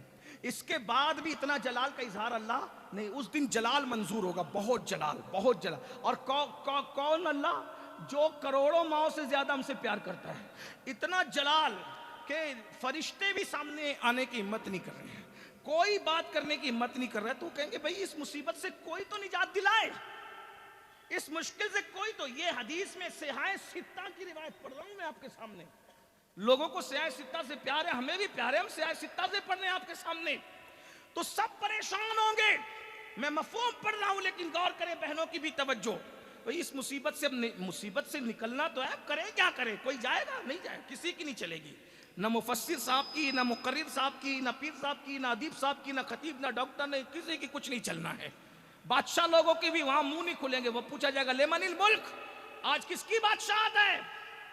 इसके बाद भी इतना जलाल का इजहार अल्लाह नहीं, उस दिन जलाल मंजूर होगा, बहुत जलाल, बहुत जलाल। और कौन अल्लाह? जो करोड़ों माओ से ज्यादा हमसे प्यार करता है। इतना जलाल के फरिश्ते भी सामने आने की हिम्मत नहीं कर रहे हैं, कोई बात करने की हिम्मत नहीं कर रहा है। तो कहेंगे भाई इस मुसीबत से कोई तो निजात दिलाए, इस मुश्किल से कोई तो। ये हदीस में सिहाए सित्ता की रिवायत पढ़ रहा हूं मैं आपके सामने। लोगों को सिहाए सित्ता से प्यार है, हमें भी प्यार है, हम सिहाए सित्ता से पढ़ रहे हैं आपके सामने। तो सब परेशान होंगे, मैं मफहूम पढ़ रहा हूं, लेकिन गौर करें बहनों की भी तवज्जो। भाई इस मुसीबत से, मुसीबत से निकलना तो है, करें क्या करें? कोई जाएगा? नहीं जाएगा, किसी की नहीं चलेगी, ना मुफस्सिर साहब की, ना मुकर्रिर साहब की, ना पीर साहब की, ना अदीब साहब की, ना खतीब, ना डॉक्टर, ने किसी की कुछ नहीं चलना है। बादशाह लोगों के भी वहां मुंह नहीं खुलेंगे, वो पूछा जाएगा लेमनिल मुल्क, आज किसकी बादशाहत है?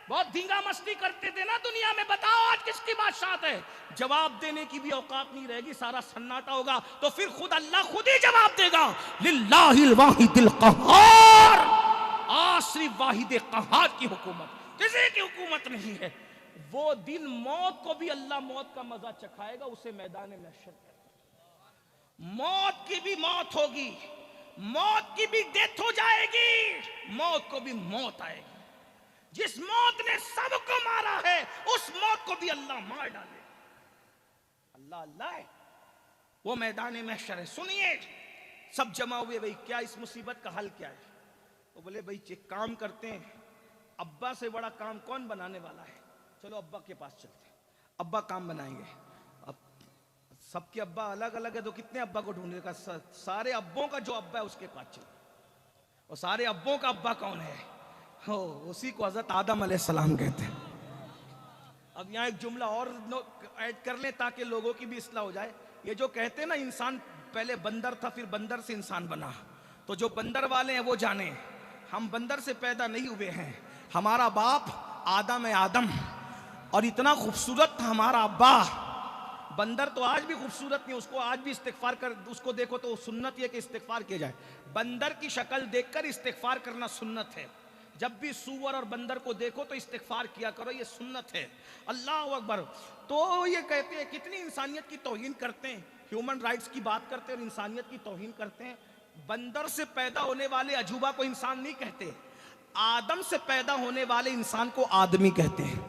बहुत धींगा मस्ती करते थे ना दुनिया में, बताओ आज किसकी बादशाहत है? जवाब देने की भी औकात नहीं रहेगी, सारा सन्नाटा होगा। तो फिर खुद अल्लाह खुद ही जवाब देगा, लिल्लाहिल वाहिदिल कहार, आसरी वाहिद कहार की हुकूमत, किसी की हुकूमत नहीं है। वो दिन मौत को भी अल्लाह मौत का मजा चखाएगा, उसे मैदान महशर कहते। मौत की भी मौत होगी, मौत की भी डेथ हो जाएगी, मौत को भी मौत आएगी। जिस मौत ने सबको मारा है, उस मौत को भी अल्लाह मार डाले। अल्लाह अल्लाह है, वो मैदान महशर है। सुनिए, सब जमा हुए, भाई क्या इस मुसीबत का हल क्या है? तो बोले भाई एक काम करते हैं, अब्बा से बड़ा काम कौन बनाने वाला है, चलो अब्बा के पास चलते हैं, अब्बा काम बनाएंगे। अब सबके अब्बा अलग अलग है, तो कितने अब्बा को ढूंढने का? सारे अब्बों का जो अब्बा है उसके पास चलो। और सारे अब्बों का अब्बा कौन है? हो, उसी को हजरत आदम अलैहिस्सलाम कहते हैं। अब यहाँ एक जुमला और ऐड कर लें ताकि लोगों की भी इस्लाह हो जाए। ये जो कहते हैं ना इंसान पहले बंदर था, फिर बंदर से इंसान बना, तो जो बंदर वाले हैं वो जाने, हम बंदर से पैदा नहीं हुए हैं, हमारा बाप आदम है, आदम। और इतना खूबसूरत था हमारा अब्बा। बंदर तो आज भी खूबसूरत नहीं, उसको आज भी इस्तिगफार कर, उसको देखो तो सुन्नत है कि इस्तिगफार किया जाए। बंदर की शक्ल देखकर इस्तिगफार करना सुन्नत है। जब भी सूअर और बंदर को देखो तो इस्तिगफार किया करो, ये सुन्नत है। अल्लाह अकबर। तो ये कहते हैं कितनी इंसानियत की तौहीन करते हैं, ह्यूमन राइट्स की बात करते हैं और इंसानियत की तौहीन करते हैं। बंदर से पैदा होने वाले अजूबा को इंसान नहीं कहते, आदम से पैदा होने वाले इंसान को आदमी कहते हैं।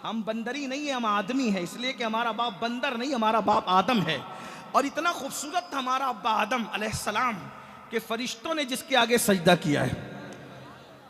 हम बंदरी नहीं है, हम आदमी है, इसलिए कि हमारा बाप बंदर नहीं, हमारा बाप आदम है। और इतना खूबसूरत था हमारा अब्बा आदम अलैहिस्सलाम के फरिश्तों ने जिसके आगे सजदा किया है।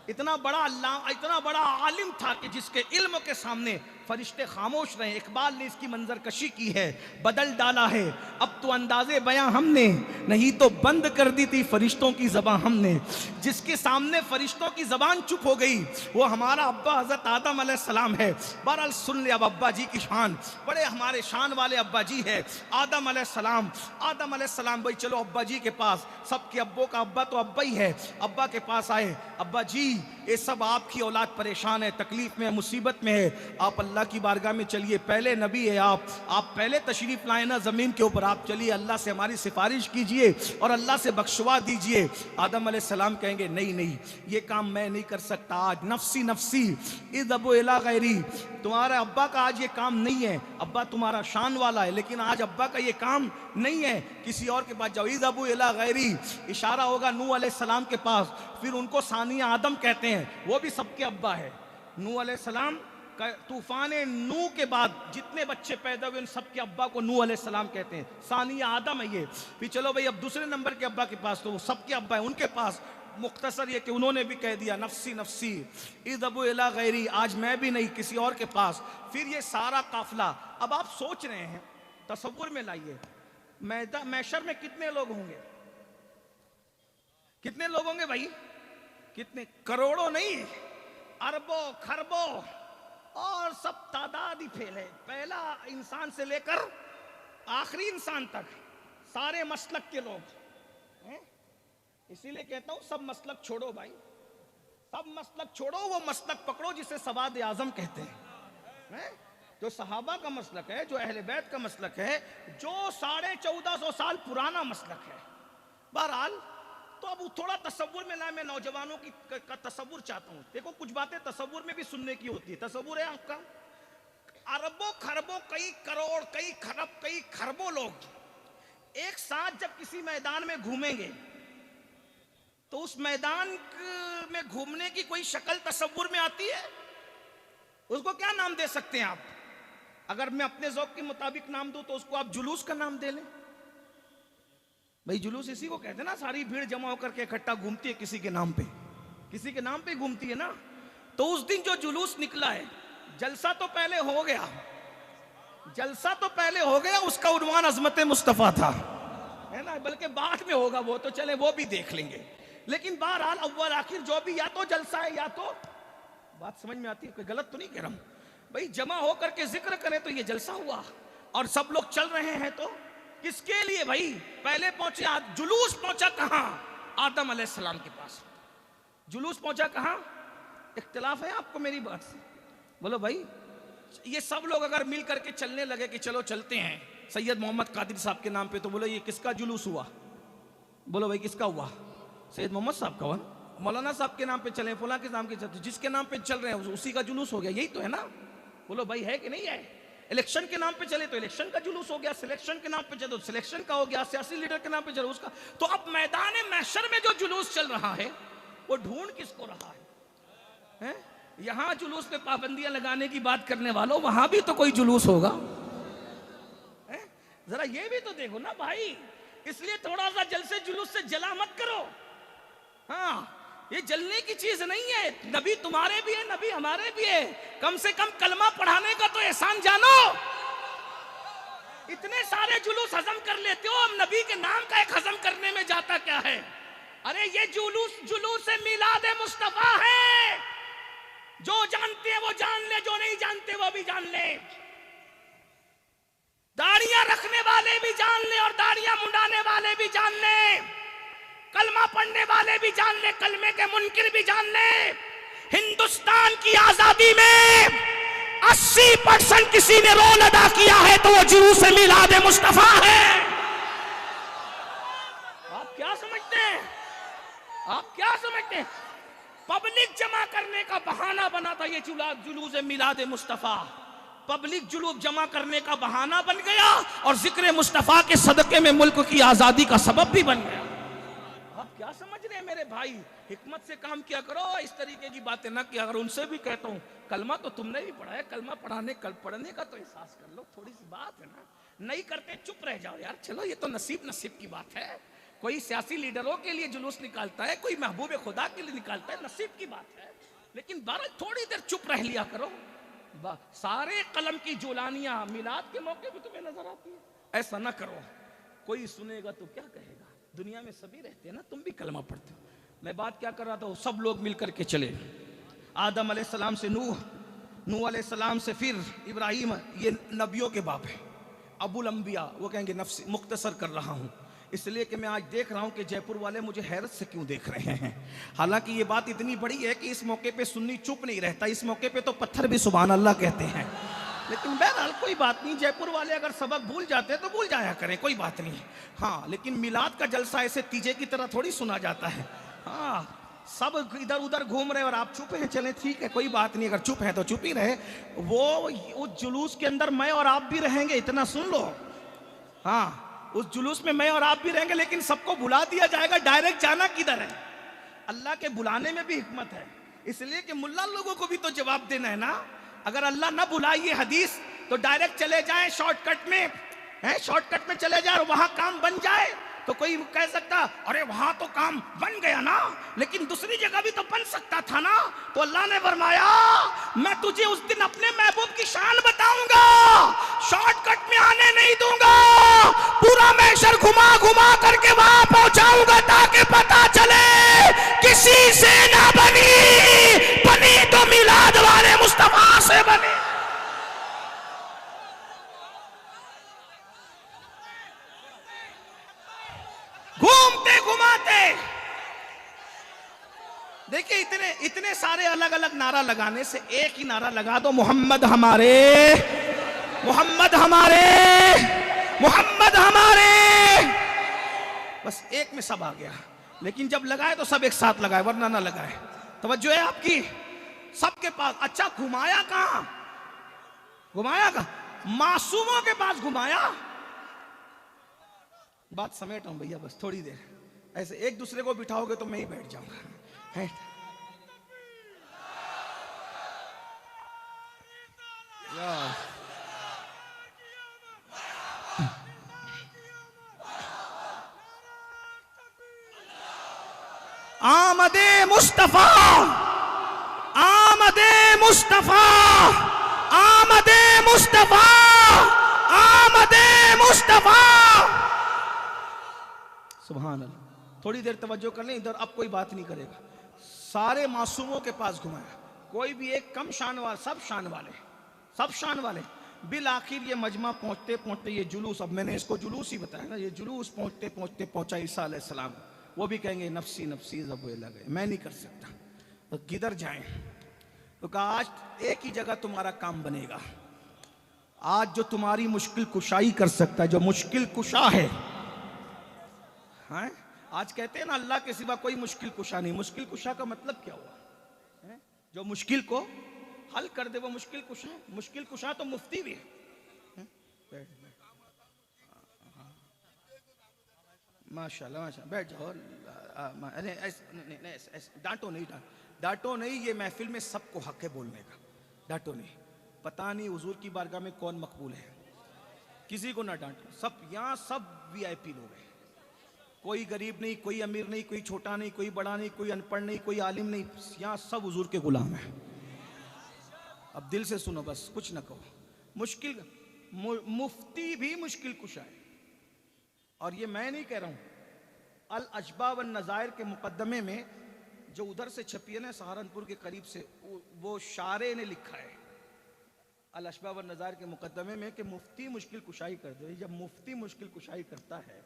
इतना बड़ा अल्लाह, इतना बड़ा आलिम था कि जिसके इल्म के सामने फरिश्ते खामोश रहे। इकबाल ने इसकी मंजर कशी की है, बदल डाला है अब तो अंदाजे बयां हमने, नहीं तो बंद कर दी थी फरिश्तों की जबान हमने। जिसके सामने फरिश्तों की जबान चुप हो गई वो हमारा अब्बा हजरत आदम अलैहिस्सलाम है। बहरहाल सुन ले अब अब्बा जी की शान, बड़े हमारे शान वाले अब्बा जी है आदम अलैहिस्सलाम। आदम अलैहिस्सलाम भाई चलो अब्बा जी के पास, सबके अब्बों का अब्बा तो अब्बा ही है। अब्बा के पास आए, अब्बा जी ये सब आपकी औलाद परेशान है, तकलीफ में, मुसीबत में है, आप अल्लाह की बारगाह में चलिए, पहले नबी है आप पहले तशरीफ लाए ना ज़मीन के ऊपर, आप चलिए अल्लाह से हमारी सिफारिश कीजिए और अल्लाह से बख्शवा दीजिए। आदम अलैहिस्सलाम कहेंगे नहीं नहीं, ये काम मैं नहीं कर सकता, आज नफसी नफसी इज़्हबू इला गैरी, तुम्हारे अब्बा का आज ये काम नहीं है, अब्बा तुम्हारा शान वाला है लेकिन आज अब्बा का ये काम नहीं है, किसी और के पास जाओ। इज़्हबू इला गैरी, इशारा होगा नूह अलैहिस्सलाम के पास, फिर उनको सानिया आदम कहते हैं, वो भी सबके अब्बा है। नूह अलैहिस्सलाम का तूफान नूह के बाद जितने बच्चे पैदा हुए उन सबके अब्बा को नूह अलैहिस्सलाम कहते हैं, सानिया आदम है ये। फिर चलो भाई अब दूसरे नंबर के अब्बा के पास, तो वो सबके अब्बा है, उनके पास मुख्तसर ये कि उन्होंने भी कह दिया नफसी नफसी इज़्हबू इला गैरी, आज मैं भी नहीं किसी और के पास। फिर ये सारा काफिला, अब आप सोच रहे हैं, तसव्वुर में लाइए, मैशर में कितने लोग होंगे, कितने लोग होंगे भाई, कितने, करोड़ों नहीं, अरबों खरबों, और सब तादाद ही फेल है। पहला इंसान से लेकर आखिरी इंसान तक सारे मसलक के लोग हैं। इसीलिए कहता हूं सब मसलक छोड़ो भाई, सब मसलक छोड़ो, वो मसलक पकड़ो जिसे सवाद आजम कहते हैं, जो सहाबा का मसलक है, जो अहले बैत का मसलक है, जो 1450 साल पुराना मसलक है। बहरहाल तो अब थोड़ा तसव्वुर में ना, मैं नौजवानों की का तसव्वुर चाहता हूं। देखो कुछ बातें तसव्वुर में भी सुनने की होती है। तसव्वुर है आपका, अरबों खरबों, कई करोड़, कई खरब, कई खरबों लोग एक साथ जब किसी मैदान में घूमेंगे तो उस मैदान में घूमने की कोई शक्ल तसव्वुर में आती है? उसको क्या नाम दे सकते हैं आप? अगर मैं अपने ज़ौक़ के मुताबिक नाम दूं तो उसको आप जुलूस का नाम दे लें। भाई जुलूस इसी को कहते हैं ना, सारी भीड़ जमा होकर के इकट्ठा घूमती है किसी के नाम पे, किसी के नाम पे घूमती है ना। तो उस दिन जो जुलूस निकला है, जलसा तो पहले हो गया, जलसा तो पहले हो गया, उसका उन्वान अज़मत मुस्तफ़ा था, है ना, बल्कि बाद में होगा वो तो चले वो भी देख लेंगे। लेकिन बहरहाल अव्वल आखिर जो भी, या तो जलसा है या तो, बात समझ में आती है, कोई गलत तो नहीं कह रहा हूं भाई, जमा होकर के जिक्र करें तो ये जलसा हुआ, और सब लोग चल रहे हैं तो किसके लिए भाई? पहले पहुंचे, जुलूस पहुंचा कहां? आदम अलैहिस्सलाम के पास। जुलूस पहुंचा कहां? इख्तिलाफ है आपको मेरी बात से? बोलो भाई, ये सब लोग अगर मिल करके चलने लगे कि चलो चलते हैं सैयद मोहम्मद कादिर साहब के नाम पे, तो बोलो ये किसका जुलूस हुआ? बोलो भाई किसका हुआ? सैयद मोहम्मद साहब का हुआ। मौलाना साहब के नाम पे चले, फुला के नाम के चलते, जिसके नाम पे चल रहे हैं उसी का जुलूस हो गया, यही तो है ना? बोलो भाई है कि नहीं है? इलेक्शन के नाम पे चले तो इलेक्शन का जुलूस हो गया, सिलेक्शन के नाम पे चले तो सिलेक्शन का हो गया, सियासी लीडर के नाम पे चले उसका। तो अब मैदान महशर में जो जुलूस चल रहा है वो ढूंढ किसको रहा है? यहां जुलूस पे पाबंदियां लगाने की बात करने वालों, वहां भी तो कोई जुलूस होगा, जरा ये भी तो देखो ना भाई। इसलिए थोड़ा सा जलसे जुलूस से जला मत करो। हाँ, ये जलने की चीज नहीं है। नबी तुम्हारे भी है, नबी हमारे भी है। कम से कम कलमा पढ़ाने का तो एहसान जानो। इतने सारे जुलूस हजम कर लेते हो, अब नबी के नाम का एक हजम करने में जाता क्या है? अरे ये जुलूस से मिलाद मुस्तफा है। जो जानते हैं वो जान ले, जो नहीं जानते वो भी जान ले। दाढ़ियां रखने वाले भी जान ले और दाढ़ियां मुंडाने वाले भी जान ले, कलमा पढ़ने वाले भी जान ले, कलमे के मुनकिर भी जान ले। हिंदुस्तान की आजादी में 80% किसी ने रोल अदा किया है तो वो जुलूस मिलाद मुस्तफा है। आप क्या समझते हैं? आप क्या समझते हैं? पब्लिक जमा करने का बहाना बना था ये जुलूस मिलाद मुस्तफा। पब्लिक जुलूस जमा करने का बहाना बन गया और जिक्र मुस्तफा के सदके में मुल्क की आजादी का सबब भी बन गया। आप क्या समझ रहे हैं मेरे भाई? हिकमत से काम किया करो, इस तरीके की बातें ना किया करो। उनसे भी कहता हूँ, कलमा तो तुमने भी पढ़ा है, कलमा पढ़ने का तो एहसास कर लो। थोड़ी सी बात है ना, नहीं करते चुप रह जाओ यार। चलो ये तो नसीब की बात है। कोई सियासी लीडरों के लिए जुलूस निकालता है, कोई महबूब खुदा के लिए निकालता है, नसीब की बात है। लेकिन बारह थोड़ी देर चुप रह लिया करो। सारे कलम की जुलानियां मिलाद के मौके पे तुम्हें नजर आती है। ऐसा ना करो, कोई सुनेगा तो क्या कहेगा? दुनिया में सभी रहते हैं ना, तुम भी कलमा पढ़ते हो। मैं बात क्या कर रहा था, सब लोग मिलकर के चले। आदम अलैहिस्सलाम से नूह अलैहिस्सलाम से फिर इब्राहिम, ये नबियों के बाप है। अबुल अंबिया, वो कहेंगे नफ्सी। मुख्तसर कर रहा हूँ इसलिए कि मैं आज देख रहा हूं कि जयपुर वाले मुझे हैरत से क्यों देख रहे हैं। हालांकि ये बात इतनी बड़ी है कि इस मौके पे सुन्नी चुप नहीं रहता। इस मौके पे तो पत्थर भी सुभान अल्लाह कहते हैं। लेकिन बहरहाल कोई बात नहीं, जयपुर वाले अगर सबक भूल जाते हैं तो भूल जाया करें, कोई बात नहीं। हाँ, लेकिन मिलाद का जलसा ऐसे तीजे की तरह थोड़ी सुना जाता है। हाँ, सब इधर उधर घूम रहे और आप चुप हैं, चले ठीक है, कोई बात नहीं। अगर चुप है तो चुप ही रहे। वो जुलूस के अंदर मैं और आप भी रहेंगे, इतना सुन लो। हाँ, उस जुलूस में मैं और आप भी रहेंगे, लेकिन सबको बुला दिया जाएगा। डायरेक्ट जाना किधर है? अल्लाह के बुलाने में भी हिकमत है, इसलिए कि मुल्ला लोगों को भी तो जवाब देना है ना। अगर अल्लाह ना बुलाइए हदीस तो डायरेक्ट चले जाएं शॉर्टकट में, शॉर्टकट में चले जाए और वहां काम बन जाए तो कोई कह सकता अरे वहां तो काम बन गया ना, लेकिन दूसरी जगह भी तो बन सकता था ना। तो अल्लाह ने फरमाया, मैं तुझे उस दिन अपने महबूब की शान बताऊंगा, शॉर्टकट में आने नहीं दूंगा। पूरा महशर घुमा घुमा करके वहां पहुंचाऊंगा ताकि पता चले किसी से ना बनी तो मिलाद वाले मुस्तफा से बनी। इतने इतने सारे अलग अलग नारा लगाने से एक ही नारा लगा दो, मोहम्मद हमारे, मोहम्मद हमारे, मोहम्मद हमारे। बस एक में सब आ गया। लेकिन जब लगाए तो सब एक साथ लगाए, वरना ना लगाए। तवज्जो है आपकी सबके पास। अच्छा घुमाया कहां? घुमाया कहां? मासूमों के पास घुमाया। बात समेट रहा हूं भैया, बस थोड़ी देर। ऐसे एक दूसरे को बिठाओगे तो मैं ही बैठ जाऊंगा। आमदे मुस्तफा, आमदे मुस्तफा, आमदे मुस्तफा, आमदे मुस्तफा। सुभान अल्लाह। थोड़ी देर तवज्जो कर लें इधर, अब कोई बात नहीं करेगा। सारे मासूमों के पास घुमाया, कोई भी एक कम शान वाला, सब शान वाले, सब शान वाले। बिल आखिर ये मजमा पहुंचते पहुंचते ये जुलूस, अब मैंने इसको जुलूस ही बताया ना, ये जुलूस पहुंचते पहुंचते पहुंचा ईसा अलैहिस्सलाम। वो भी कहेंगे नफसी नफसी, जब वो लगे मैं नहीं कर सकता। तो किधर जाएं? तो कहा आज एक ही जगह तुम्हारा काम बनेगा। आज जो तुम्हारी मुश्किल कुशाई कर सकता है, जो मुश्किल कुशा है, हाँ? आज कहते हैं ना अल्लाह के सिवा कोई मुश्किल कुशा नहीं। मुश्किल कुशा का मतलब क्या हुआ? है? जो मुश्किल को हल कर दे वो मुश्किल कुशा है। मुश्किल कुशा तो मुफ्ती भी है। माशाल्लाह माशाल्लाह, बैठ जाओ। अरे डांटो नहीं, डांटो नहीं। ये महफिल में सबको हक है बोलने का, डांटो नहीं। पता नहीं हुजूर की बारगाह में कौन मकबूल है, किसी को ना डांटो। सब यहाँ सब VIP लोग हैं। कोई गरीब नहीं, कोई अमीर नहीं, कोई छोटा नहीं, कोई बड़ा नहीं, कोई अनपढ़ नहीं, कोई आलिम नहीं। यहाँ सब हुजूर के गुलाम हैं। अब दिल से सुनो, बस कुछ ना कहो। मुश्किल मुफ्ती भी मुश्किल कुशा है। और ये मैं नहीं कह रहा हूं, अल अशबा वन नज़ायर के मुकद्दमे में जो उधर से छपी है ना, सहारनपुर के करीब से, वो शारे ने लिखा है अल अशबा वन नज़ायर के मुकद्दमे में कि मुफ्ती मुश्किल कुशाई कर दे। जब मुफ्ती मुश्किल कुशाई करता है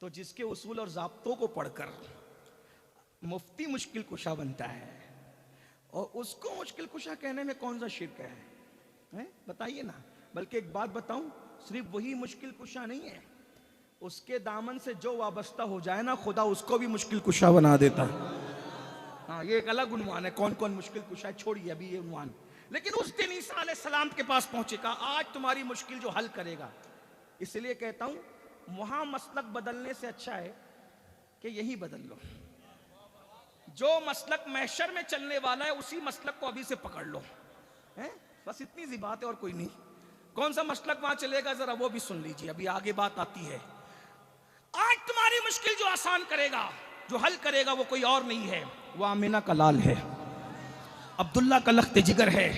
तो जिसके उसूल और ज़ाब्तों को पढ़कर मुफ्ती मुश्किल कुशा बनता है, और उसको मुश्किल कुशा कहने में कौन सा शिर्क है? बताइए ना। बल्कि एक बात बताऊं, सिर्फ वही मुश्किल कुशा नहीं है, उसके दामन से जो वाबस्ता हो जाए ना, खुदा उसको भी मुश्किल कुशा बना देता है। हाँ, ये एक अलग उन्वान है, कौन कौन मुश्किल कुशा है, छोड़िए अभी ये उन्वान। लेकिन उस दिन ईसा अलैहिस्सलाम के पास पहुंचेगा, आज तुम्हारी मुश्किल जो हल करेगा। इसलिए कहता हूं, वहां मसलक बदलने से अच्छा है कि यही बदल लो। जो मसलक महशर में चलने वाला है, उसी मसलक को अभी से पकड़ लो। है? बस इतनी सी बात है और कोई नहीं। कौन सा मसलक वहां चलेगा जरा वो भी सुन लीजिए, अभी आगे बात आती है। आज तुम्हारी मुश्किल जो आसान करेगा, जो हल करेगा, वो कोई और नहीं है, वो आमिना का लाल है, अब्दुल्ला का लख्त जिगर है,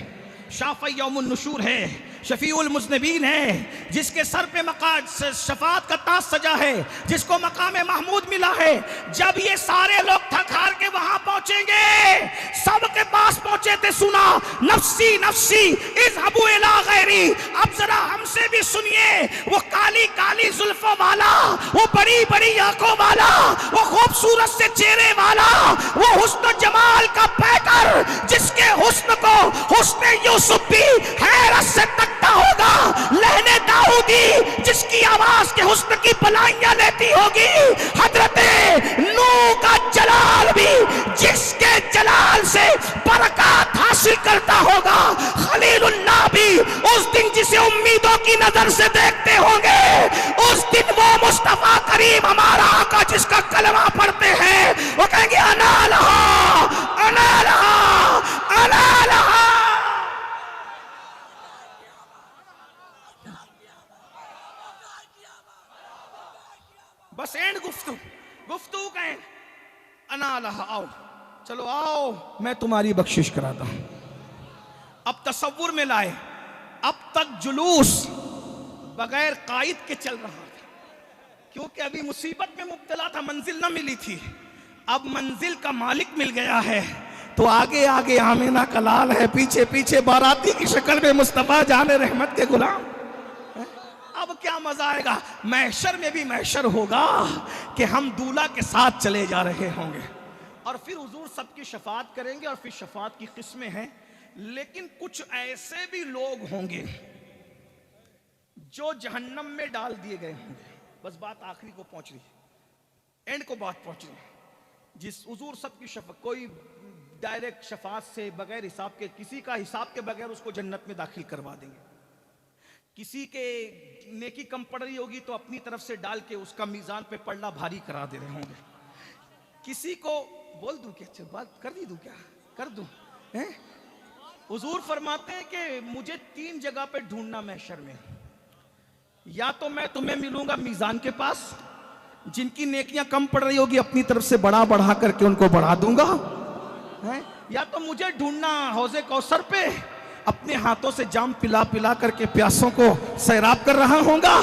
शाफ़ी यौमुन नुशूर है, शफीउल मुज़निबीन है, जिसके सर पे शफाअत का ताज सजा है, जिसको मकाम महमूद मिला है। जब ये सारे लोग थक हार के वहां पहुंचेंगे, सबके पास पहुंचे थे, सुना नफ्सी नफ्सी इज़हबू इला गैरी। अब जरा हमसे भी सुनिए, वो काली काली जुल्फों वाला, वो बड़ी बड़ी आंखों वाला, वो खूबसूरत से चेहरे वाला, वो हुस्न जमाल का पैकर, जिसके हुस्न को हुस्न यूसुफ भी हैरत से तकता होगा, लहने दाऊदी जिसकी आवाज के हुस्न की पलाइयां लेती होगी, हजरते नूह का जलाल भी जिसके जलाल से बरकत हासिल करता होगा, खलीलुल्लाह भी उस दिन जिसे उम्मीदों की नजर से देखते होंगे, उस दिन वो मुस्तफा करीम हमारा आका जिसका कलमा पढ़ते हैं, वो कहेंगे अना लहा अना लहा अना लहा। बस एंड गुफ्तगू का एंड, अना लहा, आओ चलो आओ, मैं तुम्हारी बख्शिश कराता हूं। अब तसव्वुर में लाए, अब तक जुलूस बगैर कायद के चल रहा था, क्योंकि अभी मुसीबत में मुब्तला था, मंजिल न मिली थी। अब मंजिल का मालिक मिल गया है, तो आगे आगे आमिना का लाल है, पीछे पीछे बाराती की शक्ल में मुस्तफा जाने रहमत के गुलाम। अब क्या मजा आएगा, महशर में भी महशर होगा कि हम दूल्हा के साथ चले जा रहे होंगे। और फिर हुजूर सबकी शफात करेंगे और फिर शफात की किस्में हैं। लेकिन कुछ ऐसे भी लोग होंगे जो जहन्नम में डाल दिए गए होंगे। बस बात आखिरी को पहुंच रही, एंड को बात पहुंच रही। जिस हुजूर सबकी शफात, कोई डायरेक्ट शफात से बगैर हिसाब के, किसी का हिसाब के बगैर उसको जन्नत में दाखिल करवा देंगे। किसी के नेकी कम पड़ रही होगी तो अपनी तरफ से डाल के उसका मीजान पे पड़ना भारी करा दे रहे होंगे। किसी को बोल दूं क्या, बात कर दी दूं क्या, कर दूं हैं? हुजूर फरमाते हैं कि मुझे 3 जगह पे ढूंढना महशर में। या तो मैं तुम्हें मिलूंगा मीजान के पास, जिनकी नेकियां कम पड़ रही होगी अपनी तरफ से बढ़ा बढ़ा करके उनको बढ़ा दूंगा, है? या तो मुझे ढूंढना हौजे कौसर पे, अपने हाथों से जाम पिला पिला करके प्यासों को सैराब कर रहा होगा।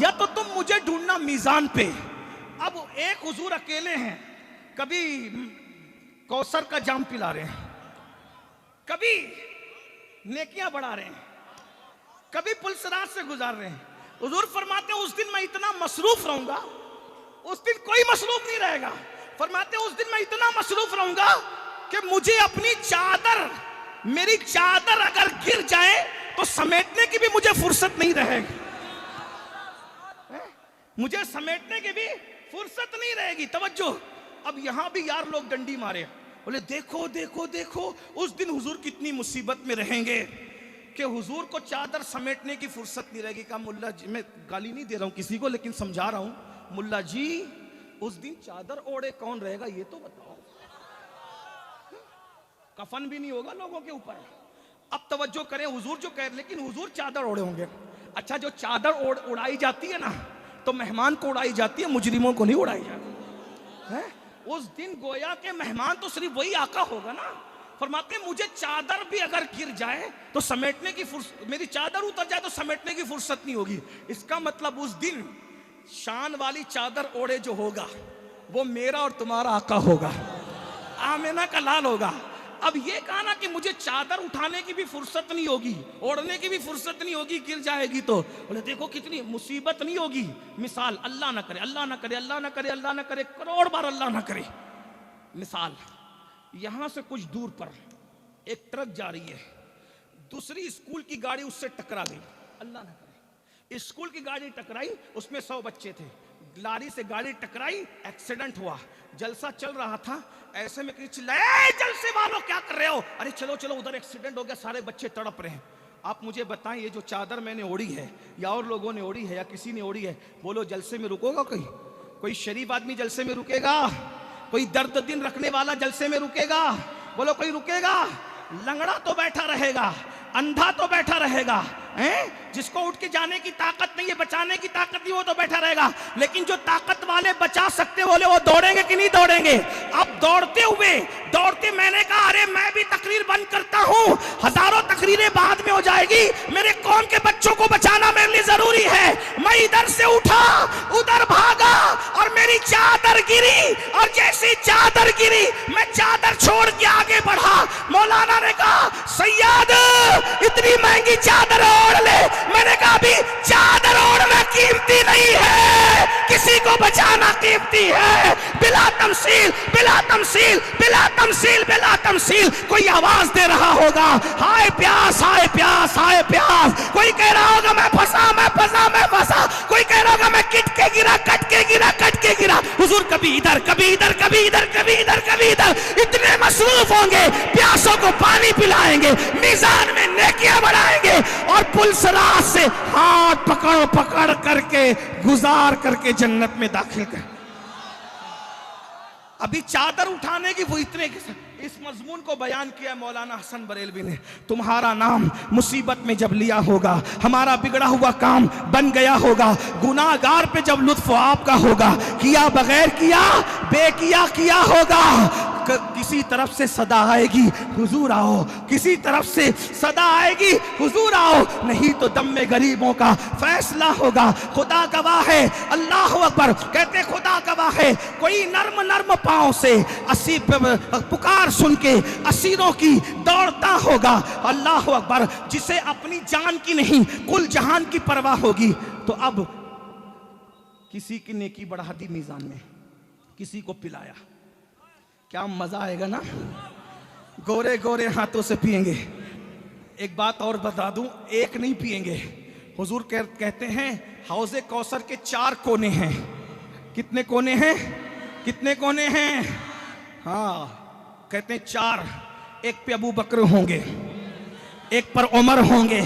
या तो तुम मुझे ढूंढना मीजान पे। अब एक हुजूर अकेले हैं, कभी कौसर का जाम पिला रहे हैं, कभी नेकियां बढ़ा रहे हैं, कभी पुलसरात से गुजार रहे हैं। हुजूर फरमाते हैं उस दिन मैं इतना मसरूफ रहूंगा, उस दिन कोई मसरूफ नहीं रहेगा। फरमाते हैं उस दिन मैं इतना मसरूफ रहूंगा कि मुझे अपनी चादर, मेरी चादर अगर गिर जाए तो समेटने की भी मुझे फुर्सत नहीं रहेगी। मुझे समेटने की भी फुर्सत नहीं रहेगी। तवज्जो, अब यहां भी यार लोग डंडी मारे, बोले देखो देखो देखो उस दिन हुजूर कितनी मुसीबत में रहेंगे कि हुजूर को चादर समेटने की फुर्सत नहीं रहेगी। कहा मुल्ला जी, मैं गाली नहीं दे रहा हूं किसी को, लेकिन समझा रहा हूं, मुल्ला जी उस दिन चादर ओढ़े कौन रहेगा ये तो बताओ। कफन भी नहीं होगा लोगों के ऊपर। अब तवज्जो करें, हुजूर जो कह, लेकिन हुजूर चादर ओढ़े होंगे। अच्छा, जो चादर उड़ाई जाती है ना, तो मेहमान को उड़ाई जाती है, मुजरिमों को नहीं उड़ाई जाती है। उस दिन गोया के मेहमान तो सिर्फ वही आका होगा ना। फरमाते मुझे चादर भी अगर गिर जाए तो समेटने की फुर्सत, मेरी चादर उतर जाए तो समेटने की फुर्सत नहीं होगी। इसका मतलब उस दिन शान वाली चादर ओढ़े जो होगा वो मेरा और तुम्हारा आका होगा, आमिना का लाल होगा। अब ये कहा ना कि मुझे चादर उठाने की भी फुर्सत नहीं होगी, ओढ़ने की भी फुर्सत नहीं होगी, गिर जाएगी तो। बोले देखो कितनी मुसीबत नहीं होगी। मिसाल, अल्लाह ना करे, अल्लाह ना करे, अल्लाह ना करे, अल्लाह ना करे, करोड़ बार अल्लाह ना करे। मिसाल, यहां से कुछ दूर पर एक ट्रक जा रही है, दूसरी स्कूल की गाड़ी उससे टकरा गई, अल्लाह ना करे। स्कूल की गाड़ी टकराई, उसमें 100 बच्चे थे, लारी से गाड़ी टकराई, एक्सीडेंट हुआ, जलसा चल रहा था। ऐसे में चिल्लाए, जलसे वालों क्या कर रहे हो? अरे चलो चलो, उधर एक्सीडेंट हो गया, सारे बच्चे तड़प रहे हैं। आप मुझे बताएं, ये जो चादर मैंने ओढ़ी है या और लोगों ने ओढ़ी है या किसी ने ओढ़ी है, बोलो जलसे में रुकोगा कोई? कोई शरीफ आदमी जलसे में रुकेगा? कोई दर्द दिन रखने वाला जलसे में रुकेगा? बोलो कोई रुकेगा? लंगड़ा तो बैठा रहेगा, अंधा तो बैठा रहेगा, हैं? जिसको उठ के जाने की ताकत नहीं है, बचाने की ताकत नहीं, वो तो बैठा रहेगा। लेकिन जो ताकत वाले बचा सकते बोले वो दौड़ेंगे कि नहीं दौड़ेंगे? अब दौड़ते मैंने कहा अरे मैं भी तकरीर बंद करता हूं, हजारों तकरीरें बाद में हो जाएगी, मेरे कौम के बच्चों को बचाना मेरे लिए जरूरी है। मैं इधर से उठा, उधर भागा और मेरी चादर गिरी, और जैसी चादर गिरी मैं चादर छोड़ के आगे बढ़ा। मौलाना ने कहा सैयद इतनी महंगी चादर ओढ़ ले। मैंने कहा अभी चादर ओढ़ना कीमती नहीं है, किसी को बचाना कीमती है। बिला तमसील, बिला तमसील, बिला तमसील, बिला तमसील। कोई आवाज दे रहा होगा हाय प्यास, हाय प्यास, हाय प्यास। कोई कह रहा होगा मैं फंसा, मैं फंसा, मैं फंसा। कोई कह रहा होगा मैं किट के गिरा, कट के गिरा, कट के गिरा। हुजूर कभी इधर, कभी इधर, कभी इधर, कभी इधर, कभी इधर, इतने मसरूफ होंगे, प्यासों को पानी पिलाएंगे, मीजान में नेकियां बढ़ाएंगे और पुलसरात से हाथ पकड़ पकड़ करके गुजार करके जन्नत में दाखिल कर। अभी चादर उठाने की वो इतने इस मजमून को बयान किया मौलाना हसन बरेलवी ने। तुम्हारा नाम मुसीबत में जब लिया होगा, हमारा बिगड़ा हुआ काम बन गया होगा, गुनाहगार पे जब लुत्फ आपका होगा, किया बगैर किया, बेकिया किया होगा, किसी तरफ से सदा आएगी हुजूर आओ, किसी तरफ से सदा आएगी हुजूर आओ, नहीं तो दम में गरीबों का फैसला होगा। खुदा गवाह है, अल्लाह अकबर। कहते खुदा गवाह है, कोई नर्म नर्म पांव से असी पुकार सुन के असीरों की दौड़ता होगा। अल्लाह अकबर, जिसे अपनी जान की नहीं कुल जहान की परवाह होगी। तो अब किसी की नेकी बढ़ा दी मीजान में, किसी को पिलाया, क्या मजा आएगा ना, गोरे गोरे हाथों से पिएंगे। एक बात और बता दूं, एक नहीं पिएंगे। हुजूर कहते हैं हौज़े कौसर के 4 कोने हैं। कितने कोने हैं? कितने कोने हैं? हाँ, कहते हैं 4। एक पे अबू बकर होंगे, एक पर उमर होंगे,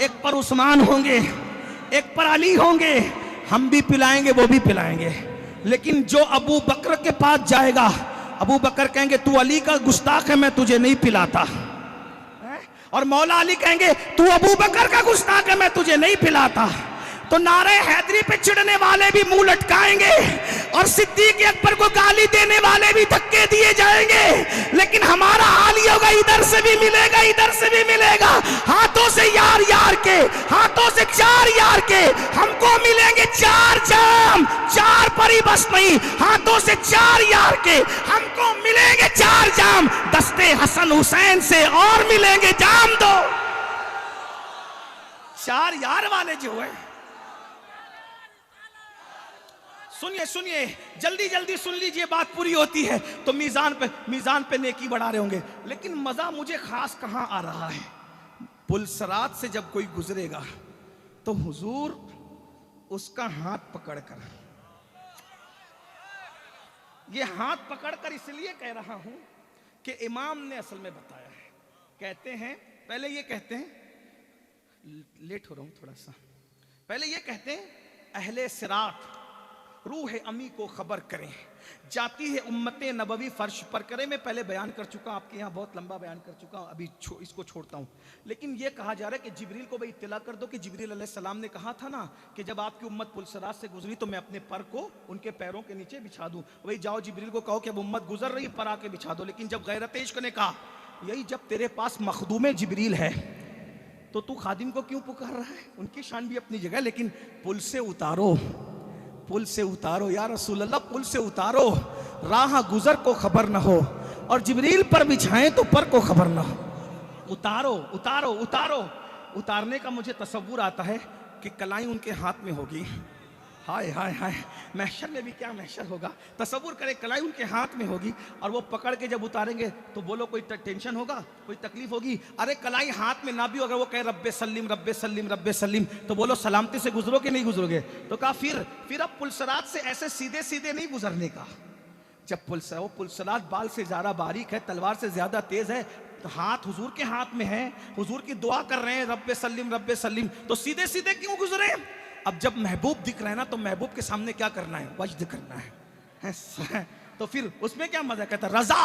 एक पर उस्मान होंगे, एक पर अली होंगे। हम भी पिलाएंगे, वो भी पिलाएंगे। लेकिन जो अबू बकर के पास जाएगा, अबू बकर कहेंगे तू अली का गुस्ताख है, मैं तुझे नहीं पिलाता। और मौला अली कहेंगे तू अबू बकर का गुस्ताख है, मैं तुझे नहीं पिलाता। तो नारे हैदरी पे चिढ़ने वाले भी मुंह लटकाएंगे और सिद्दीक अकबर को गाली देने वाले भी धक्के दिए जाएंगे। लेकिन हमारा हाल ये होगा, इधर से भी मिलेगा, इधर से भी मिलेगा। हाथों से यार यार के, हाथों से 4 यार के हमको मिलेंगे 4 जाम। 4 परी बस नहीं, हाथों से 4 यार के हमको मिलेंगे 4 जाम। दस्ते हसन हुसैन से और मिलेंगे जाम 2। 4 यार वाले जो है, सुनिए सुनिए, जल्दी जल्दी सुन लीजिए, बात पूरी होती है तो मीजान पे नेकी बढ़ा रहे होंगे। लेकिन मजा मुझे खास कहां आ रहा है, पुलसरात से जब कोई गुजरेगा तो हुजूर उसका हाथ पकड़कर, ये हाथ पकड़कर इसलिए कह रहा हूं कि इमाम ने असल में बताया है। कहते हैं, पहले ये कहते हैं, लेट हो रहा हूं थोड़ा सा, पहले ये कहते हैं अहले सिरात रूह अमी को खबर करें, जाती है उम्मते नबवी फर्श पर करें। मैं पहले बयान कर चुका, आपके यहाँ बहुत लंबा बयान कर चुका हूँ, अभी इसको छोड़ता हूँ। लेकिन ये कहा जा रहा है कि जिब्रील को भाई इत्तला कर दो कि जिब्रील अलैहिस्सलाम ने कहा था ना कि जब आपकी उम्मत पुलसरात से गुजरी तो मैं अपने पर को उनके पैरों के नीचे बिछा दूँ। वही जाओ जिब्रील को कहो कि अब उम्मत गुजर रही, पर आके बिछा दो। लेकिन जब गैरत इश्क ने कहा, यही जब तेरे पास मखदूम जिब्रील है तो तू खादिम को क्यों पुकार रहा है? उनकी शान भी अपनी जगह, लेकिन पुल से उतारो, पुल से उतारो या रसूल अल्लाह, पुल से उतारो, राह गुजर को खबर न हो, और जिब्रील पर बिछाएं तो पर को खबर न हो। उतारो उतारो उतारो। उतारने का मुझे तसव्वुर आता है कि कलाई उनके हाथ में होगी। हाय हाय हाय, महशर में भी क्या महशर होगा। तसव्वुर करें, कलाई उनके हाथ में होगी और वो पकड़ के जब उतारेंगे तो बोलो कोई टेंशन होगा, कोई तकलीफ होगी? अरे कलाई हाथ में ना भी, अगर वो कहे रब्बे सल्लिम रब्बे सल्लिम रब्बे सल्लिम, तो बोलो सलामती से गुजरो कि नहीं गुजरोगे? तो कहा फिर अब पुलसरात से ऐसे सीधे सीधे नहीं गुजरने का। जब पुलसरात बाल से ज़्यादा बारीक है, तलवार से ज़्यादा तेज़ है, तो हाथ हुजूर के हाथ में है, हुजूर की दुआ कर रहे हैं रब्बे सल्लिम, तो सीधे सीधे क्यों गुजरे? अब जब महबूब दिख रहा है ना, तो महबूब के सामने क्या करना है? वज्द करना है। तो फिर उसमें क्या मजा? कहता रजा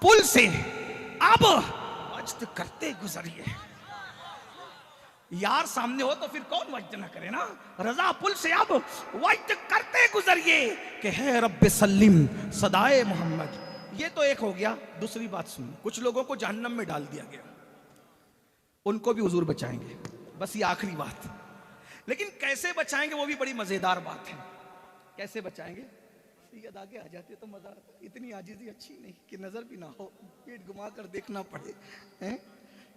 पुल से अब वज्द करते गुजरिए। यार सामने हो तो फिर कौन वज्द ना करे ना। रजा पुल से अब वज्द करते गुजरिए कि है रब्बे सल्लिम सदाए मोहम्मद। ये तो एक हो गया। दूसरी बात सुनिए, कुछ लोगों को जहन्नम में डाल दिया गया, उनको भी हुजूर बचाएंगे। बस ये आखिरी बात। लेकिन कैसे बचाएंगे वो भी बड़ी मजेदार बात है। कैसे बचाएंगे? सैयद आगे आ जाते तो मजा आता। इतनी आजिज़ी अच्छी नहीं कि नजर भी ना हो, पेट घुमा कर देखना पड़े हैं।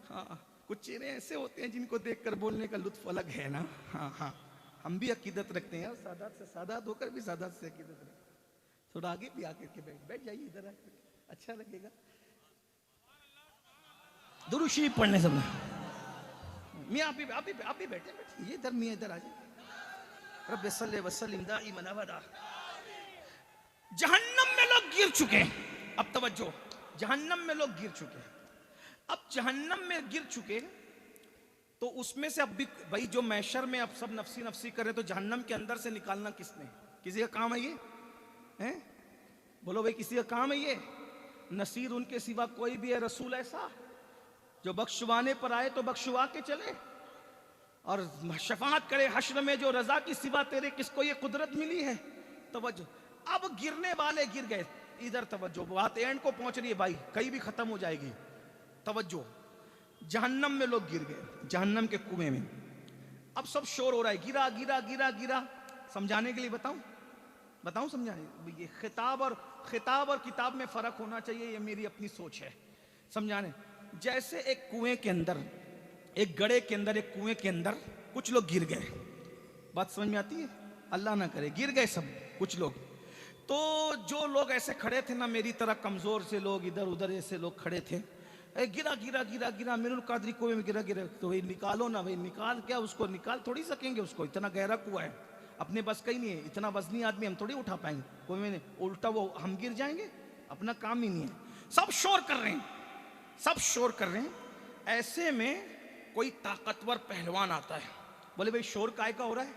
हाँ, कुछ चेहरे ऐसे होते हैं जिनको देखकर बोलने का लुत्फ अलग है ना। हाँ हाँ, हम भी अकीदत रखते हैं, सादात से सादात होकर भी सादात से अकीदत रखते हैं। थोड़ा आगे भी आकर के बैठ जाइए, इधर आकर अच्छा लगेगा। दुरूद शरीफ पढ़ने से मियां आप भी बैठे ये इधर, मियां इधर आ जाए। रब्बे सल्ले व सल्लिम दाइमन अबदा। जहन्नम में लोग गिर चुके हैं। अब तवज्जो, जहन्नम में लोग गिर चुके हैं। अब जहन्नम में गिर चुके तो उसमें से अब भी भाई जो मैशर में अब सब नफसी नफसी करे, तो जहन्नम के अंदर से निकालना किसने? किसी का काम है ये? हैं? बोलो भाई, किसी का काम है ये? नसीर उनके सिवा कोई भी है रसूल ऐसा जो बख्शवाने पर आए तो बख्शवा के चले और शफाअत करे हश्र में, जो रजा की सिवा तेरे किसको ये कुदरत मिली है? तवज्जो, अब गिरने वाले गिर गए। इधर तवज्जो, बात एंड को पहुंच रही है भाई, कहीं भी खत्म हो जाएगी। तवज्जो, जहन्नम में लोग गिर गए, जहन्नम के कुएं में। अब सब शोर हो रहा है, गिरा गिरा गिरा गिरा। समझाने के लिए बताऊं समझाने? ये खिताब और किताब में फर्क होना चाहिए, ये मेरी अपनी सोच है। समझाने, जैसे एक कुएं के अंदर, एक गड्ढे के अंदर, एक कुएं के अंदर कुछ लोग गिर गए। बात समझ में आती है? अल्लाह ना करे गिर गए सब कुछ लोग। तो जो लोग ऐसे खड़े थे ना, मेरी तरह कमजोर से लोग, इधर उधर ऐसे लोग खड़े थे, गिरा गिरा गिरा गिरा, मिनुल कादरी कुएं में गिरा गिरा। तो भाई निकालो ना भाई, निकाल क्या उसको, निकाल थोड़ी सकेंगे उसको, इतना गहरा कुआं है, अपने बस का ही नहीं है, इतना वजनी आदमी हम थोड़ी उठा पाएंगे कुएं में, उल्टा वो हम गिर जाएंगे, अपना काम ही नहीं है। सब शोर कर रहे हैं, सब शोर कर रहे हैं। ऐसे में कोई ताकतवर पहलवान आता है, बोले भाई शोर काय का हो रहा है?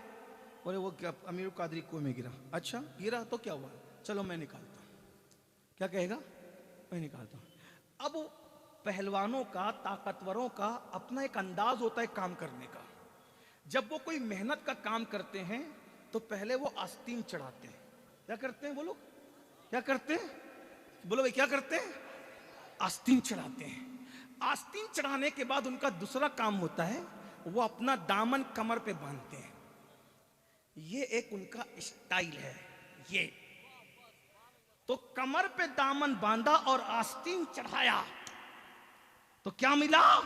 बोले वो क्या, अमीरुल कादरी कुएं में गिरा। अच्छा गिरा तो क्या हुआ, चलो मैं निकालता हूं। क्या कहेगा? मैं निकालता हूं। अब पहलवानों का, ताकतवरों का अपना एक अंदाज होता है काम करने का। जब वो कोई मेहनत का काम करते हैं तो पहले वो आस्तीन चढ़ाते हैं। क्या करते हैं वो लोग? क्या करते हैं? बोलो भाई क्या करते हैं? आस्तीन चढ़ाते हैं। आस्तीन चढ़ाने के बाद उनका दूसरा काम होता है, वो अपना दामन कमर पे बांधते हैं। ये एक उनका स्टाइल है। ये तो कमर पे दामन बांधा और आस्तीन चढ़ाया तो क्या मिला?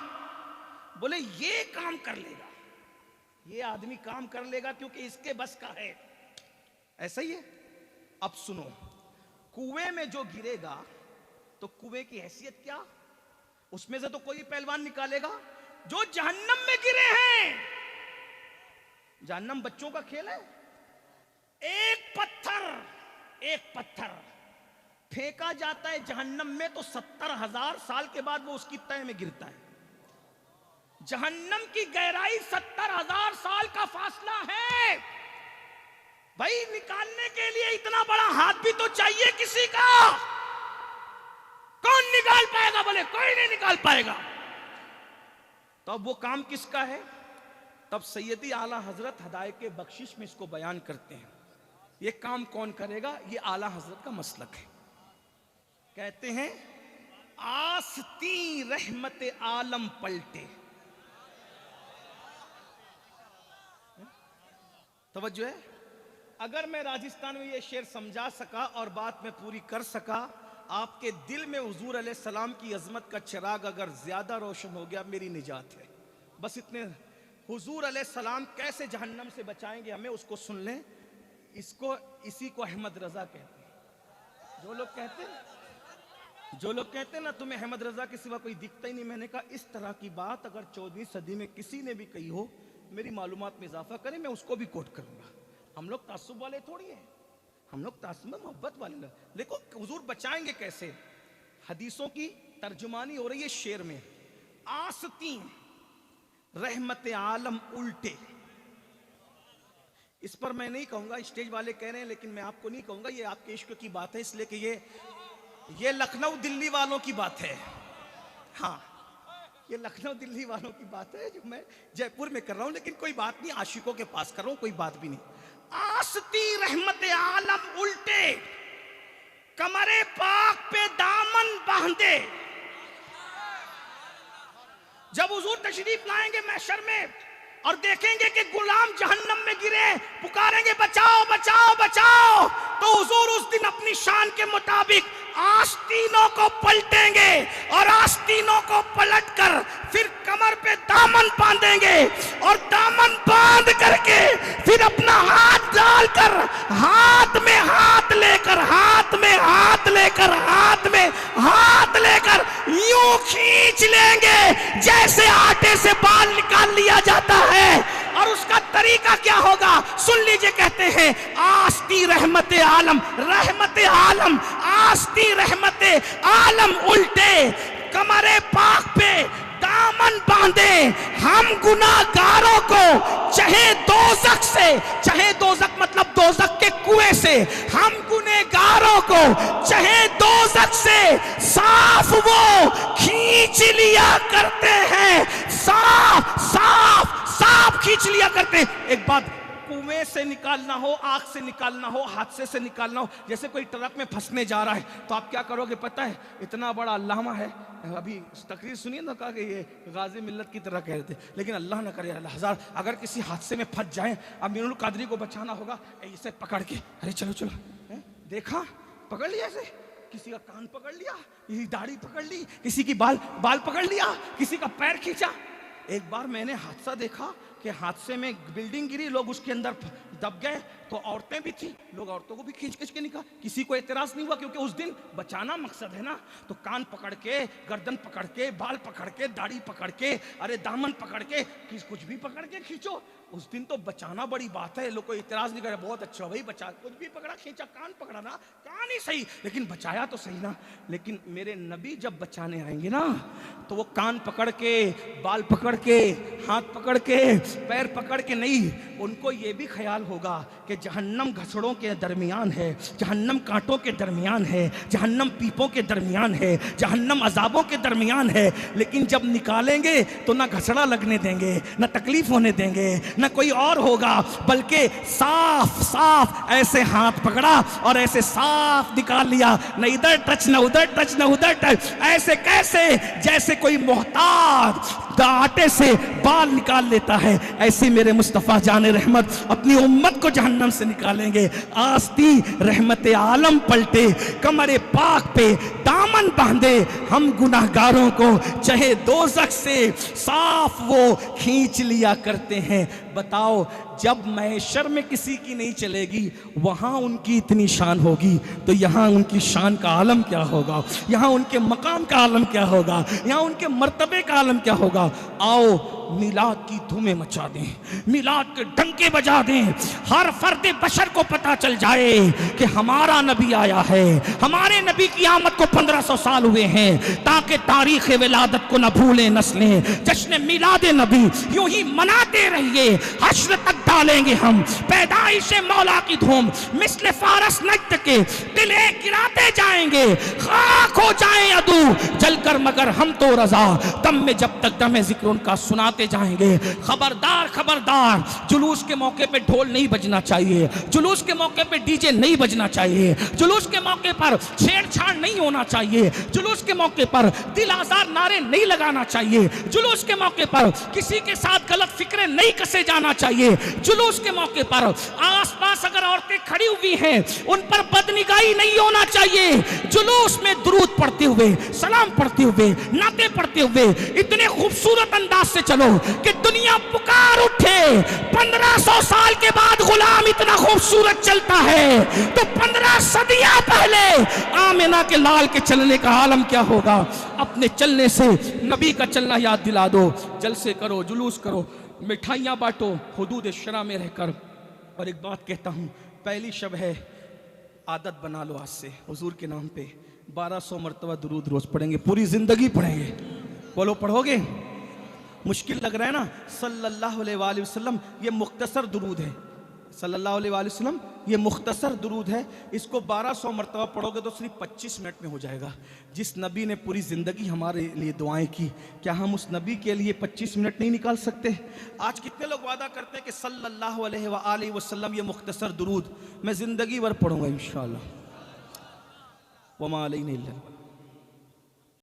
बोले ये काम कर लेगा, ये आदमी काम कर लेगा क्योंकि इसके बस का है। ऐसा ही है। अब सुनो, कुएं में जो गिरेगा तो कुएं की हैसियत क्या, उसमें से तो कोई पहलवान निकालेगा। जो जहन्नम में गिरे हैं, जहन्नम बच्चों का खेल है। एक पत्थर फेंका जाता है जहन्नम में तो 70,000 साल के बाद वो उसकी तह में गिरता है। जहन्नम की गहराई 70,000 साल का फासला है। भाई निकालने के लिए इतना बड़ा हाथ भी तो चाहिए किसी का। कौन निकाल पाएगा? बोले कोई नहीं निकाल पाएगा। तो अब वो काम किसका है? तब सैयदी आला हजरत हदायत के बख्शिश में इसको बयान करते हैं। ये काम कौन करेगा? ये आला हजरत का मसलक है। कहते हैं आस्ती रहमत आलम पलटे। तवज्जो है। अगर मैं राजस्थान में ये शेर समझा सका और बात में पूरी कर सका, आपके दिल में हुजूर अलैहिस्सलाम की अजमत का चिराग अगर ज्यादा रोशन हो गया, मेरी निजात है। बस इतने। हुजूर अलैहिस्सलाम कैसे जहन्नम से बचाएंगे हमें, उसको सुन लें। इसी को अहमद रजा कहते हैं। जो लोग कहते हैं ना तुम्हें अहमद रजा के सिवा कोई दिखता ही नहीं, मैंने कहा इस तरह की बात अगर 14वीं सदी में किसी ने भी कही हो, मेरी मालूमात में इजाफा करें, मैं उसको भी कोट करूंगा। हम लोग तासुब वाले थोड़ी हैं, हम लोग तासुब में मोहब्बत वाले लोग। देखो हुजूर बचाएंगे कैसे। हदीसों की तर्जुमानी हो रही है शेर में। आस्तीन रहमत आलम उल्टे। इस पर मैं नहीं कहूंगा, स्टेज वाले कह रहे हैं, लेकिन मैं आपको नहीं कहूंगा। ये आपके इश्क की बात है, इसलिए कि ये लखनऊ दिल्ली वालों की बात है। हाँ, ये लखनऊ दिल्ली वालों की बात है जो मैं जयपुर में कर रहा हूं, लेकिन कोई बात नहीं, आशिकों के पास कर रहा हूं, कोई बात भी नहीं। आस्ती रहमत आलम उल्टे, कमरे पाक पे दामन बांधे। जब हुजूर तशरीफ लाएंगे महशर में और देखेंगे कि गुलाम जहन्नम में गिरे, पुकारेंगे बचाओ बचाओ बचाओ, तो हुजूर उस दिन अपनी शान के मुताबिक आस्तीनों को पलटेंगे और आस्तीनों को पलटकर फिर कमर पे दामन बांधेंगे और दामन बांध करके फिर अपना हाथ डालकर हाथ में हाथ लेकर यूं खींच लेंगे जैसे आटे से बाल निकाल लिया जाता है। और उसका तरीका क्या होगा सुन लीजिए। कहते हैं आस्ती रहमत आलम आस्ती रहमत आलम उल्टे, कमरे पाक पे दामन बांधे। हम गुनाहगारों को चाहे दोजख मतलब दोजख के कुएं से, हम गुनहगारों को चाहे दोजख से साफ वो खींच लिया करते हैं। साफ खींच लिया करते हैं। एक बात, कुएं से निकालना हो, आग से निकालना हो, हादसे से निकालना हो, जैसे कोई ट्रक में फंसने जा रहा है तो आप क्या करोगे पता है? इतना बड़ा अल्लामा है, अभी तकरीर सुनिए ना, कहा कि ये गाजी मिल्लत की तरह कह रहे थे, लेकिन अल्लाह ना करे अल्लाह हजार, अगर किसी हादसे में फंस जाए, अमीरुल कादरी को बचाना होगा, इसे पकड़ के अरे चलो देखा, पकड़ लिया ऐसे, किसी का कान पकड़ लिया, किसी दाढ़ी पकड़ ली, किसी की बाल पकड़ लिया, किसी का पैर खींचा। एक बार मैंने हादसा देखा कि हादसे में बिल्डिंग गिरी, लोग उसके अंदर दब गए तो औरतें भी थी, लोग औरतों को भी खींच खींच के निकाल, किसी को एतराज नहीं हुआ, क्योंकि उस दिन बचाना मकसद है ना। तो कान पकड़ के, गर्दन पकड़ के, बाल पकड़ के, दाढ़ी पकड़ के, अरे दामन पकड़ के, कुछ भी पकड़ के खींचो। उस दिन तो बचाना बड़ी बात है, लोग को इतराज नहीं करे, बहुत अच्छा भाई बचा, कुछ भी पकड़ा खींचा, कान पकड़ा ना, कान ही सही लेकिन बचाया तो सही ना। लेकिन मेरे नबी जब बचाने आएंगे ना तो वो कान पकड़ के, बाल पकड़ के, हाथ पकड़ के, पैर पकड़ के नहीं, उनको ये भी ख्याल होगा कि जहन्नम घसड़ों के दरमियान है, जहन्नम कांटों के दरमियान है, जहन्नम पीपों के दरमियान है, जहन्नम अजाबों के दरमियान है। लेकिन जब निकालेंगे तो ना घसड़ा लगने देंगे, ना तकलीफ होने देंगे, ना कोई और होगा, बल्कि साफ साफ ऐसे हाथ पकड़ा और ऐसे साफ निकाल लिया, न इधर टच, न उधर टच, न उधर टच, ऐसे कैसे जैसे कोई मोहताज आटे से बाल निकाल लेता है, ऐसे मेरे मुस्तफा जाने रहमत अपनी उम्मत को जहन्नम से निकालेंगे। आस्ती रहमत आलम पलटे, कमरे पाक पे दामन बांधे, हम गुनाहगारों को चाहे दोज़ख से साफ वो खींच लिया करते हैं। बताओ, जब मैशर में किसी की नहीं चलेगी वहां उनकी इतनी शान होगी, तो यहां उनकी शान का आलम क्या होगा, यहां उनके मकाम का आलम क्या होगा, यहां उनके मर्तबे का आलम क्या होगा। आओ मिलाद की धूमें मचा दें, मिलाद के डंके बजा दें, हर फर्द बशर को पता चल जाए कि हमारा नबी आया है, हमारे नबी की आमद को 1500 साल हुए हैं, ताकि तारीख विलादत को न भूलें नस्लें। जश्न मिलाद नबी यूं ही मनाते रहिए, हश्र तक डालेंगे हम पैदाइश मौला की धूम, मिस्ल फारस नज्द के दिले गिराते जाएंगे, खाक हो जाए अदू जलकर मगर हम तो रजा, दम में जब तक दम जिक्र उनका सुनाते जाएंगे। खबरदार खबरदार, जुलूस के मौके पे ढोल नहीं बजना चाहिए, जुलूस के मौके पे डीजे नहीं बजना चाहिए, जुलूस के मौके पर छेड़छाड़ नहीं होना चाहिए, जुलूस के मौके पर दिल आज़ार नारे नहीं लगाना चाहिए, जुलूस के मौके पर किसी के साथ गलत फिक्रें नहीं कसे जाना चाहिए, जुलूस के मौके पर आसपास अगर औरतें खड़ी हुई हैं उन पर बदनिगाही नहीं होना चाहिए, जुलूस में दुरूद पढ़ते हुए, सलाम पढ़ते हुए, नाते पढ़ते हुए इतने खूबसूरत अंदाज से चलो कि दुनिया पुकार उठे। 1500 साल के बाद गुलाम इतना खूबसूरत चलता है तो 15 सदियां पहले आमिना के लाल के चलने का आलम क्या होगा। अपने चलने से नबी का चलना याद दिला दो, जलसे करो, जुलूस करो, मिठाइयाँ बांटो हुदूद शरा में रहकर। और एक बात कहता हूँ, पहली शब है, आदत बना लो आज से, हुजूर के नाम पे 1200 मरतबा दुरूद रोज पढ़ेंगे, पूरी जिंदगी पढ़ेंगे। बोलो पढ़ोगे? मुश्किल लग रहा है ना? सल्लल्लाहु अलैहि वसल्लम ये मुख्तसर दुरूद है, सल्लल्लाहु अलैहि वसल्लम ये मुख्तसर दुरूद है, इसको 1200 मरतबा पढ़ोगे तो सिर्फ 25 मिनट में हो जाएगा। जिस नबी ने पूरी ज़िंदगी हमारे लिए दुआएं की, क्या हम उस नबी के लिए 25 मिनट नहीं निकाल सकते? आज कितने लोग वादा करते हैं कि सल्लल्लाहु अलैहि वसल्लम ये मुख्तसर दुरूद मैं ज़िंदगी भर पढ़ूंगा इंशाअल्लाह। वमा अलैना इल्ला